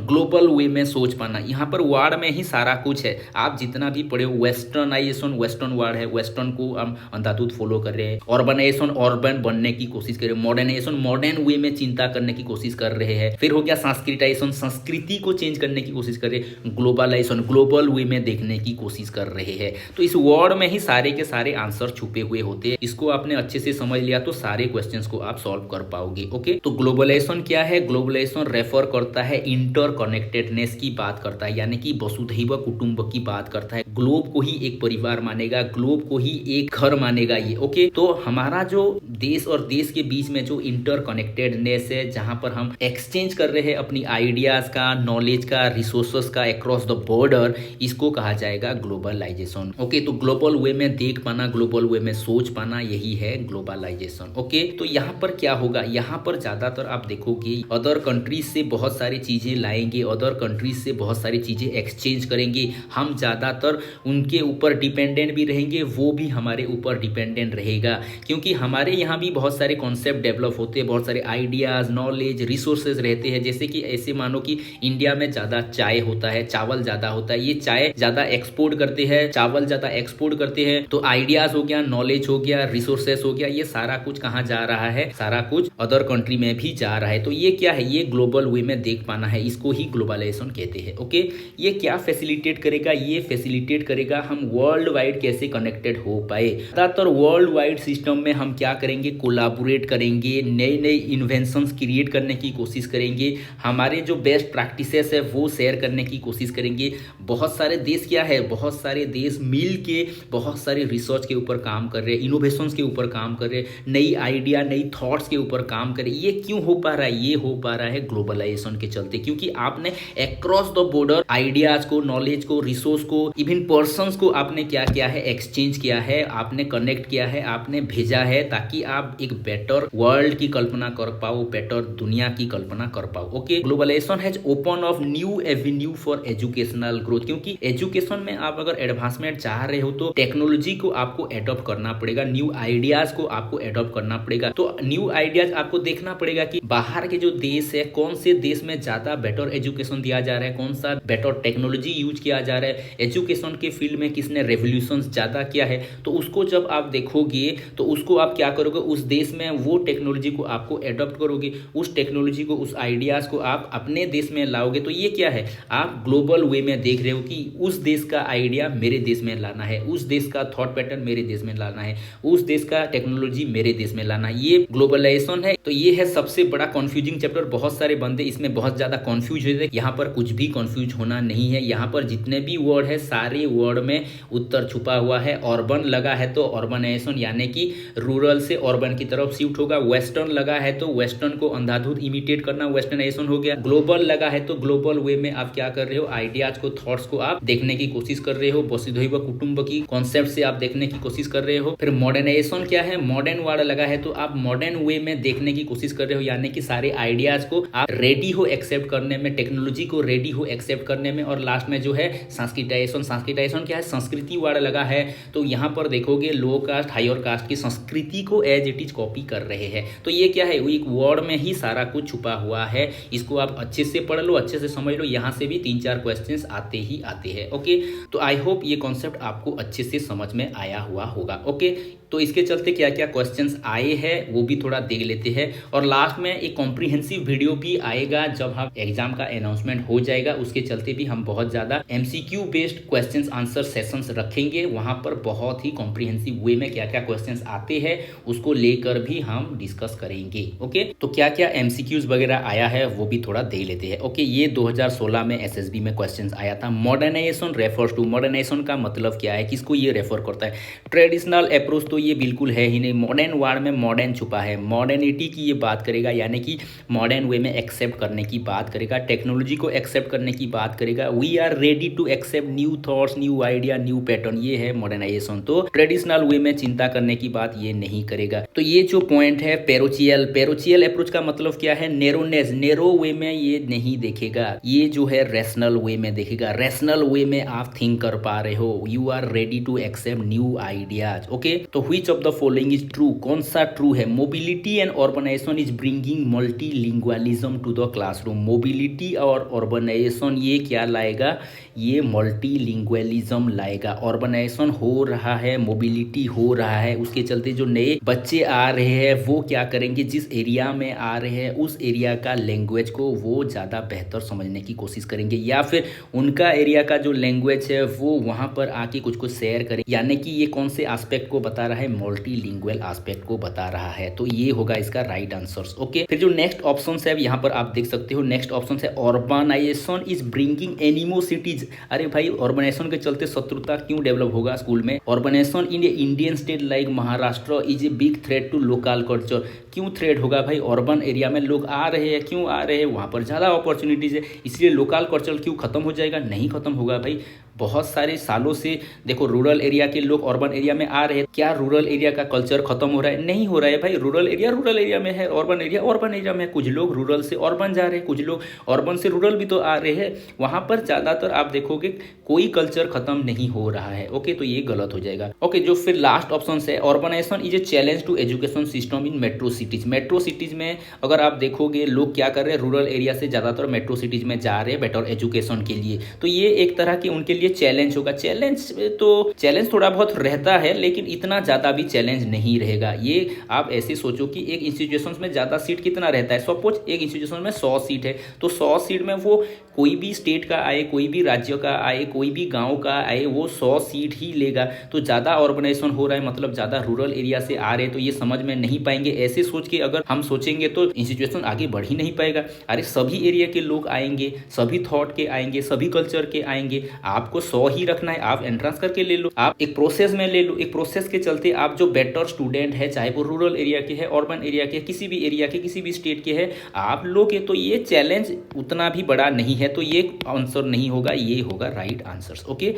ग्लोबल वे में सोच पाना। यहाँ पर वर्ड में ही सारा कुछ है, आप जितना भी पढ़े हो। वेस्टर्नाइजेशन, वेस्टर्न वर्ड है, वेस्टर्न को हम अंधाधुंध फॉलो कर रहे हैं। ऑर्बनाइजेशन, ऑर्बन बनने की कोशिश कर रहे हैं। मॉडर्नाइजेशन, मॉडर्न वे में चिंता करने की कोशिश कर रहे हैं। फिर हो गया सांस्कृतिक, संस्कृति को चेंज करने की कोशिश कर रहे हैं। ग्लोबलाइजेशन, ग्लोबल वे में देखने की कोशिश कर रहे हैं। तो इस वर्ड में ही सारे के सारे आंसर छुपे हुए होते हैं। इसको आपने अच्छे से समझ लिया तो सारे क्वेश्चंस को आप सॉल्व कर पाओगे। ओके, तो ग्लोबलाइजेशन क्या है, ग्लोबलाइजेशन रेफर करता है इंटरकनेक्टेडनेस की बात करता है, यानी कि वसुधैव कुटुंब की बात करता है। ग्लोब को ही एक परिवार मानेगा, ग्लोब को ही एक घर मानेगा ये। ओके, तो हमारा जो देश और देश के बीच में जो इंटरकनेक्टेडनेस है, जहां पर हम एक्सचेंज कर रहे हैं अपनी आइडियाज का, नॉलेज का, रिसोर्सेस का अक्रॉस द बॉर्डर, इसको कहा जाएगा ग्लोबलाइजेशन। ओके, तो ग्लोबल वे में देख पाना, ग्लोबल वे में सोच पाना, यही है ग्लोबलाइजेशन। ओके, तो यहाँ पर क्या होगा, यहाँ पर ज्यादातर आप देखोगे अदर कंट्रीज से बहुत सारी चीजें लाएंगे, अदर कंट्रीज से बहुत सारी चीजें एक्सचेंज करेंगे। हम ज्यादातर उनके ऊपर डिपेंडेंट भी रहेंगे, वो भी हमारे ऊपर डिपेंडेंट रहेगा, क्योंकि हमारे यहाँ भी बहुत सारे कॉन्सेप्ट डेवलप होते हैं, बहुत सारे आइडियाज, नॉलेज, रिसोर्सेज रहते हैं। जैसे कि ऐसे मानो कि इंडिया में ज्यादा चाय होता है, चावल ज्यादा होता है, ये चाय ज्यादा एक्सपोर्ट करते हैं, चावल ज्यादा एक्सपोर्ट करते हैं। तो आइडियाज हो गया, नॉलेज हो गया, रिसोर्सेस हो गया, ये सारा कुछ कहाँ जा रहा है, सारा कुछ अदर कंट्री में भी जा रहा है। तो ये क्या है, ये ग्लोबल वे में देख पाना है, इसको ही ग्लोबलाइजेशन कहते हैं। ओके, ये क्या फैसिलिटेट करेगा, ये फैसिलिटेट करेगा हम वर्ल्ड वाइड कैसे कनेक्टेड हो पाए। ज्यादातर वर्ल्ड वाइड सिस्टम में हम क्या क्या करेंगे, कोलाबोरेट करेंगे, नए नए इन्वेंशंस क्रिएट करने की कोशिश करेंगे, हमारे जो बेस्ट प्रैक्टिसेस है वो शेयर करने की कोशिश करेंगे। बहुत सारे देश क्या है, बहुत सारे देश मिल के बहुत सारे रिसर्च के ऊपर काम कर रहे हैं, इनोवेशंस के ऊपर काम कर रहे हैं, नई आइडिया नई थॉट्स के ऊपर काम कर रहे हैं। ये क्यों हो पा रहा है, ये हो पा रहा है ग्लोबलाइजेशन के चलते, क्योंकि आपने अक्रॉस द बॉर्डर आइडियाज को, नॉलेज को, रिसोर्स को, इवन पर्संस को आपने क्या किया है, एक्सचेंज किया है, आपने कनेक्ट किया है, आपने भेजा है, ताकि आप एक बेटर वर्ल्ड की कल्पना कर पाओ, बेटर दुनिया की कल्पना कर पाओ। Okay, globalisation has open of new avenue for educational growth, क्योंकि एजुकेशन में आप अगर एडवांसमेंट चाह रहे हो तो टेक्नोलॉजी को आपको एडॉप्ट करना पड़ेगा, न्यू आइडियाज को आपको एडॉप्ट करना पड़ेगा। तो न्यू आइडियाज आपको देखना पड़ेगा कि बाहर के जो देश है, कौन से देश में ज्यादा बेटर एजुकेशन दिया जा रहा है, कौन सा बेटर टेक्नोलॉजी यूज किया जा रहा है, एजुकेशन के फील्ड में किसने रेवोल्यूशन ज्यादा किया है। तो उसको जब आप देखोगे तो उसको आप क्या करोगे, उस देश में वो टेक्नोलॉजी को आपको एडॉप्ट करोगे, उस टेक्नोलॉजी को, उस आइडियाज को आप अपने देश में लाओगे। तो ये क्या है, आप ग्लोबल वे में देख रहे हो कि उस देश का आइडिया मेरे देश में लाना है, उस देश का थॉट पैटर्न मेरे देश में लाना है, उस देश का टेक्नोलॉजी मेरे देश में लाना है। ये ग्लोबलाइजेशन है। तो ये है सबसे बड़ा कंफ्यूजिंग चैप्टर। बहुत सारे बंदे इसमें बहुत ज्यादा कंफ्यूज होते हैं। यहाँ पर कुछ भी कंफ्यूज होना नहीं है। यहाँ पर जितने भी वर्ड है सारे वर्ड में उत्तर छुपा हुआ है। अर्बन लगा है तो अर्बनाइजेशन यानी कि रूरल से अर्बन की तरफ शिफ्ट होगा। वेस्टर्न लगा है तो वेस्टर्न को अंधाधुंध इमिटेट करना वेस्टर्नाइजेशन हो गया। ग्लोबल लगा है तो ग्लोबल वे में आप क्या कर रहे हो, आइडियाज को, थॉट्स को आप देखने की कोशिश कर रहे हो, वसुधैव कुटुंब की कॉन्सेप्ट से आप देखने की कोशिश कर रहे हो। फिर मॉडर्नाइजेशन क्या है, मॉडर्न वर्ड लगा है तो आप मॉडर्न वे में देखने की कोशिश कर रहे हो, यानी कि सारे आइडियाज को आप रेडी हो एक्सेप्ट करने में, टेक्नोलॉजी को रेडी हो एक्सेप्ट करने में। और लास्ट में जो है संस्कृताइजेशन, संस्कृताइजेशन क्या है, संस्कृति वर्ड लगा है तो यहाँ पर देखोगे लो कास्ट हायर कास्ट की संस्कृति को एज इट इज कॉपी कर रहे हैं। तो ये क्या है, वो एक वर्ड में ही सारा कुछ छुपा हुआ है। इसको आप अच्छे से पढ़ लो, अच्छे से समझ लो। यहाँ से भी 3-4 क्वेश्चंस आते ही आते हैं। ओके, तो आई होप ये कॉन्सेप्ट आपको अच्छे से समझ में आया हुआ होगा। ओके, तो इसके चलते क्या क्या क्वेश्चंस आए हैं वो भी थोड़ा देख लेते हैं। और लास्ट में एक कॉम्प्रिहेंसिव वीडियो भी आएगा जब हम एग्जाम का अनाउंसमेंट हो जाएगा। उसके चलते भी हम बहुत ज़्यादा MCQ based questions answer sessions रखेंगे। वहाँ पर बहुत ही कॉम्प्रिहेंसिव वे में क्या क्या क्वेश्चंस आते हैं उसको लेकर भी हम डिस्कस करेंगे। ओके, तो क्या क्या MCQs वगैरह आया है वो भी थोड़ा देख लेते हैं। ओके, ये 2016 में SSB में क्वेश्चन आया था। मॉडर्नाइजेशन रेफर्स टू, मॉडर्नाइजेशन का मतलब क्या है, किसको ये रेफर करता है। ट्रेडिशनल अप्रोच तो ये बिल्कुल है ही नहीं। मॉडर्न वर्ड में मॉडर्न छुपा है, मॉडर्निटी की ये बात करेगा, यानी कि मॉडर्न वे में एक्सेप्ट करने की बात करेगा, टेक्नोलॉजी को एक्सेप्ट करने की बात करेगा। We are ready to accept new thoughts, new idea, new pattern, ये है मॉडर्नाइजेशन। तो ट्रेडिशनल वे में चिंता करने की बात ये नहीं करेगा। तो ये जो पॉइंट है पेरोचियल, पेरोचियल अप्रोच का मतलब क्या है, नेरोनेस, नेरो वे में ये नहीं देखेगा, ये जो है रैशनल वे में देखेगा। रैशनल वे में आप थिंक कर पा रहे हो, you are ready to accept new ideas. Okay, तो which of the following is true, कौन सा ट्रू है। Mobility and urbanisation is bringing multilingualism to the classroom. Mobility और अर्बनाइजेशन ये क्या लाएगा, ये मल्टीलिंगुअलिज्म लाएगा। अर्बनाइजेशन हो रहा है, मोबिलिटी हो रहा है, उसके चलते जो नए बच्चे आ रहे हैं वो क्या करेंगे, जिस एरिया में आ रहे हैं उस एरिया का लैंग्वेज को वो ज़्यादा बेहतर समझने की कोशिश करेंगे, या फिर उनका एरिया का जो लैंग्वेज है वो वहाँ पर आके कुछ कुछ शेयर करें। यानी कि ये कौन से एस्पेक्ट को बता रहा है, मल्टीलिंगुअल एस्पेक्ट को बता रहा है। तो ये होगा इसका राइट आंसर। ओके, फिर जो नेक्स्ट ऑप्शन है यहाँ पर आप देख सकते हो, नेक्स्ट ऑप्शन है अर्बनाइजेशन इज ब्रिंगिंग एनिमोसिटीज। अरे भाई, अर्बनाइजेशन के चलते शत्रुता क्यों डेवलप होगा स्कूल में। Urbanisation in Indian state like Maharashtra is a big threat to local culture. क्यों थ्रेट होगा भाई, अर्बन एरिया में लोग आ रहे हैं, क्यों आ रहे हैं, वहाँ पर ज़्यादा अपॉर्चुनिटीज़ है, इसलिए लोकल कल्चर क्यों खत्म हो जाएगा, नहीं खत्म होगा भाई। बहुत सारे सालों से देखो रूरल एरिया के लोग अर्बन एरिया में आ रहे हैं, क्या रूरल एरिया का कल्चर खत्म हो रहा है, नहीं हो रहा है भाई। रूरल एरिया में है, अर्बन एरिया में है। कुछ लोग रूरल से अर्बन जा रहे हैं, कुछ लोग अर्बन से रूरल भी तो आ रहे हैं। वहाँ पर ज़्यादातर आप देखोगे कोई कल्चर खत्म नहीं हो रहा है। ओके, तो ये गलत हो जाएगा। ओके, जो फिर लास्ट ऑप्शन है urbanisation is a challenge to education system in metro cities. Metro cities में अगर आप देखोगे लोग क्या कर रहे हैं, रूरल एरिया से ज़्यादातर मेट्रो सिटीज में जा रहे हैं बेटर एजुकेशन के लिए। तो ये एक तरह की उनके लिए चैलेंज होगा। चैलेंज थोड़ा बहुत रहता है, लेकिन इतना ज़्यादा भी चैलेंज नहीं रहेगा। ये आप ऐसे सोचो कि एक इंस्टीट्यूशन में ज़्यादा सीट कितना रहता है, सपोज एक इंस्टीट्यूशन में 100 सीट है, तो 100 सीट में वो कोई भी स्टेट का आए, कोई भी राज्य का आए, कोई भी गांव का आए, वो 100 सीट ही लेगा। तो ज़्यादा ऑर्गेनाइजेशन हो रहा है, मतलब ज़्यादा रूरल एरिया से आ रहे हैं, तो ये समझ में नहीं पाएंगे। ऐसे सोच के अगर हम सोचेंगे तो इंस्टीट्यूशन आगे बढ़ ही नहीं पाएगा। अरे सभी एरिया के लोग आएंगे, सभी थॉट के आएंगे, सभी कल्चर के आएंगे। आपको 100 ही रखना है, आप एंट्रेंस करके ले लो, आप एक प्रोसेस में ले लो। एक प्रोसेस के चलते आप जो बेटर स्टूडेंट है, चाहे वो रूरल एरिया के है, अर्बन एरिया के, किसी भी एरिया के, किसी भी स्टेट के है, आप लोग तो ये चैलेंज उतना भी बड़ा नहीं है। तो ये आंसर नहीं होगा, ये होगा राइट आंसर। ओके,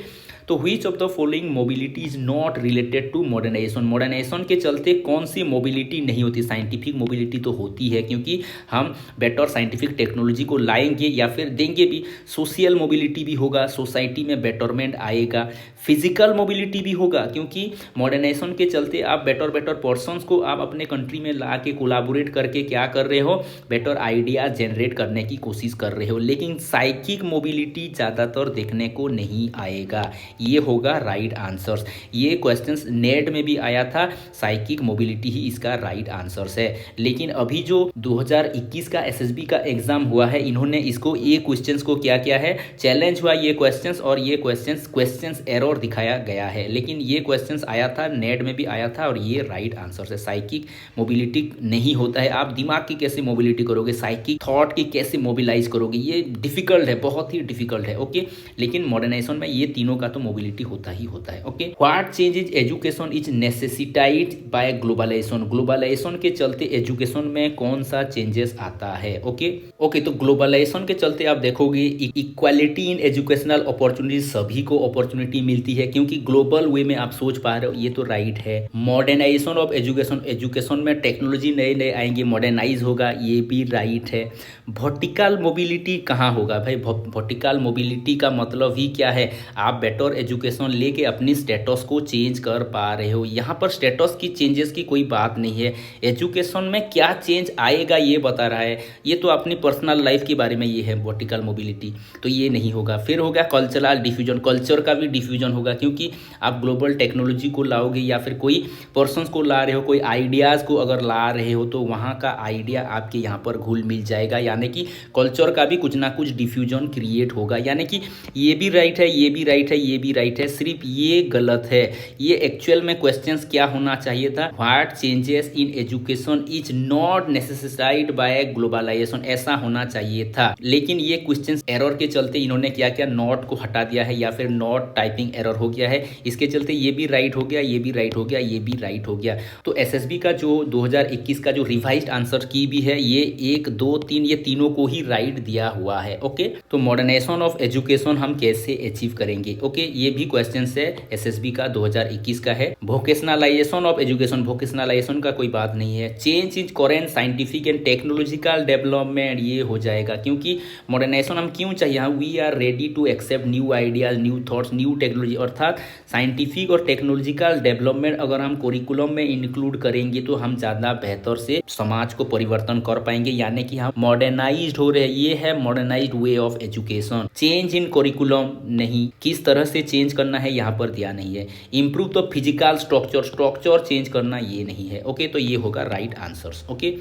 तो which of the following mobility is not related to modernisation. Modernisation के चलते कौन सी मोबिलिटी नहीं होती? साइंटिफिक मोबिलिटी तो होती है, क्योंकि हम बेटर साइंटिफिक टेक्नोलॉजी को लाएंगे या फिर देंगे भी। सोशल मोबिलिटी भी होगा, सोसाइटी में बेटरमेंट आएगा। फिजिकल मोबिलिटी भी होगा, क्योंकि मॉडर्नाइजेशन के चलते आप बेटर पर्सन्स को आप अपने कंट्री में ला के कोलाबोरेट करके क्या कर रहे हो, बेटर आइडियाज जनरेट करने की कोशिश कर रहे हो। लेकिन साइकिक मोबिलिटी ज़्यादातर देखने को नहीं आएगा। ये होगा राइट आंसर्स। ये क्वेश्चंस नेट में भी आया था, साइकिक मोबिलिटी ही इसका राइट आंसर्स है। लेकिन अभी जो 2021 का एसएसबी का एग्जाम हुआ है, इन्होंने इसको ये क्वेश्चंस को क्या किया है, चैलेंज हुआ ये क्वेश्चंस, और ये क्वेश्चंस एरर दिखाया गया है। लेकिन ये क्वेश्चंस आया था, नेट में भी आया था, और ये राइट आंसर है। साइकिक मोबिलिटी नहीं होता है। आप दिमाग की कैसे मोबिलिटी करोगे, साइकिक थॉट की कैसे मोबिलाइज करोगे, ये डिफिकल्ट है, बहुत ही डिफिकल्ट है। ओके, लेकिन मॉडर्नाइजेशन में ये तीनों का तो मोबिलिटी होता ही होता है। Okay, what change is education is necessitated by globalisation. Globalisation के चलते एजुकेशन में कौन सा चेंजेस आता है? ओके, तो ग्लोबलाइजेशन के चलते आप देखोगे इक्वालिटी इन एजुकेशनल अपॉर्चुनिटीज, सभी को अपॉर्चुनिटी मिलती है, क्योंकि ग्लोबल वे में आप सोच पा रहे हो, ये तो राइट है। मॉडर्नाइजेशन ऑफ एजुकेशन में टेक्नोलॉजी नए नए आएंगे, मॉडर्नाइज होगा, ये भी राइट है। वर्टिकल मोबिलिटी कहाँ होगा भाई? वर्टिकल मोबिलिटी का मतलब ही क्या है, आप बेटर एजुकेशन लेके अपनी स्टेटस को चेंज कर पा रहे हो। यहाँ पर स्टेटस की चेंजेस की कोई बात नहीं है, एजुकेशन में क्या चेंज आएगा ये बता रहा है। ये तो अपनी पर्सनल लाइफ के बारे में ये है वर्टिकल मोबिलिटी, तो ये नहीं होगा। फिर हो गया कल्चरल डिफ्यूजन, कल्चर का भी डिफ्यूजन होगा, क्योंकि आप ग्लोबल टेक्नोलॉजी को लाओगे या फिर कोई पर्सन्स को ला रहे हो, कोई आइडियाज़ को अगर ला रहे हो, तो वहाँ का आइडिया आपके यहाँ पर घुल मिल जाएगा। यानी कि कल्चर का भी कुछ ना कुछ डिफ्यूजन क्रिएट होगा। यानी कि ये भी राइट है, ये भी राइट है, ये भी राइट है, सिर्फ ये गलत है। ये एक्चुअल में क्वेश्चंस क्या होना चाहिए था, what changes in education is not necessitated by globalisation, ऐसा होना चाहिए था। लेकिन ये क्वेश्चंस एरर के चलते इन्होंने क्या किया, नॉट को हटा दिया है, या फिर नॉट टाइपिंग एरर हो गया है। इसके चलते ये भी राइट हो गया, ये भी राइट हो गया, ये भी राइट हो गया। तो एसएसबी का जो 2021 का जो रिवाइज्ड आंसर की भी है, ये 1, 2, 3 ये तीनों को ही राइट दिया हुआ है। ओके, तो मॉडर्नाइजेशन ऑफ एजुकेशन हम कैसे अचीव करेंगे? ओके, ये भी क्वेश्चन है एसएसबी का 2021 का है। वोकेशनलाइजेशन ऑफ एजुकेशन, वोकेशनलाइजेशन का कोई बात नहीं है। Change is current scientific and technological development, ये हो जाएगा, क्योंकि मॉडर्नाइजेशन हम क्यों चाहिए, we are ready to accept new ideas, new thoughts, new technology. अर्थात साइंटिफिक और टेक्नोलॉजिकल डेवलपमेंट अगर हम करिकुलम में इंक्लूड करेंगे तो हम ज़्यादा बेहतर से समाज को परिवर्तन कर पाएंगे। यानी कि हम मॉडर्नाइज्ड हो रहे हैं, ये है modernised way of education. Change in curriculum नहीं, किस तरह से चेंज करना है यहाँ पर दिया नहीं है। Improve the physical structure change करना, ये नहीं है। ओके, तो ये होगा right answers. Okay,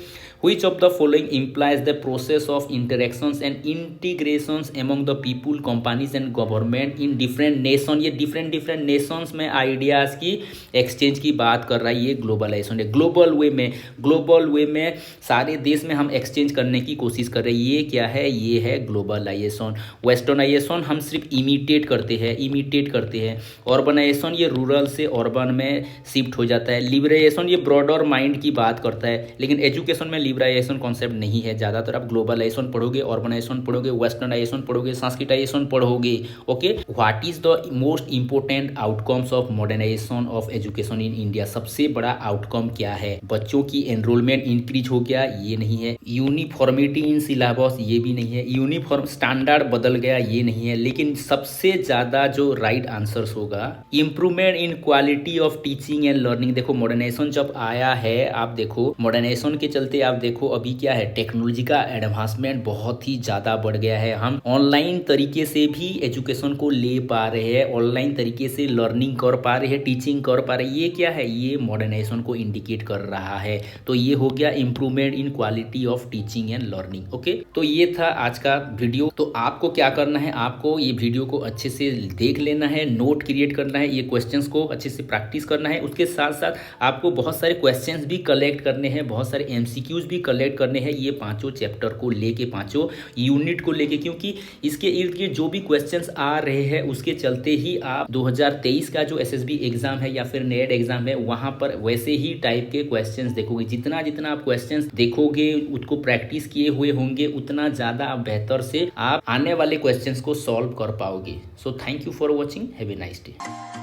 Which of the following implies the process of interactions and integrations among the people, companies and government in different nation? ये different nations में ideas की एक्सचेंज की बात कर रहा है। ये ग्लोबलाइजेशन है, ग्लोबल वे में सारे देश में हम एक्सचेंज करने की कोशिश कर रहे हैं। ये क्या है, ये है ग्लोबलाइजेशन। वेस्टर्नाइजेशन हम सिर्फ इमिटेट करते हैं। ऑर्बनाइजेशन ये रूरल से अर्बन में शिफ्ट हो जाता है। लिबराइजेशन ये ब्रॉडर माइंड की बात करता है, लेकिन एजुकेशन में लिबराइजेशन कॉन्सेप्ट नहीं है। ज़्यादातर आप ग्लोबलाइजेशन पढ़ोगे, ऑर्गनाइजेशन पढ़ोगे, वेस्टर्नाइजेशन पढ़ोगे, सांस्कृतिकाइजेशन पढ़ोगे। Okay, what is the most important outcomes of modernisation of education in India? सबसे बड़ा आउटकम क्या है? बच्चों की एनरोलमेंट इंक्रीज हो गया, ये नहीं है। यूनिफॉर्मिटी इन सिलेबस, ये भी नहीं है। यूनिफॉर्म स्टैंडर्ड बदल गया, ये नहीं है। लेकिन सबसे ज़्यादा जो राइट आंसर्स होगा, improvement in quality of teaching and learning. देखो मॉडर्नाइजेशन जब आया है, आप देखो मॉडर्नाइजेशन के चलते आप देखो अभी क्या है, टेक्नोलॉजी का एडवांसमेंट बहुत ही ज़्यादा बढ़ गया है। हम ऑनलाइन तरीके से भी एजुकेशन को ले पा रहे हैं, ऑनलाइन तरीके से लर्निंग कर पा रहे हैं, टीचिंग कर पा रहे हैं। ये क्या है, ये मॉडर्नाइजेशन को इंडिकेट कर रहा है। तो ये हो गया improvement in quality of teaching and learning. Okay, तो ये था आज का वीडियो। तो आपको क्या करना है, आपको ये वीडियो को अच्छे से देख लेना है, नोट क्रिएट करना है, ये क्वेश्चंस को अच्छे से प्रैक्टिस करना है। उसके साथ साथ आपको बहुत सारे क्वेश्चंस भी कलेक्ट करने हैं, बहुत सारे एमसीक्यूज भी कलेक्ट करने हैं, ये पांचों चैप्टर को लेके, पांचों यूनिट को लेके, क्योंकि इसके इर्द गिर्द जो भी क्वेश्चंस आ रहे हैं उसके चलते ही आप 2023 का जो एसएसबी एग्जाम है या फिर नेट एग्जाम है वहां पर वैसे ही टाइप के क्वेश्चंस देखोगे। जितना जितना आप क्वेश्चंस देखोगे, उसको प्रैक्टिस किए हुए होंगे, उतना ज़्यादा आप बेहतर से आप आने वाले क्वेश्चंस को सॉल्व कर पाओगे। So thank you for watching, have a nice day.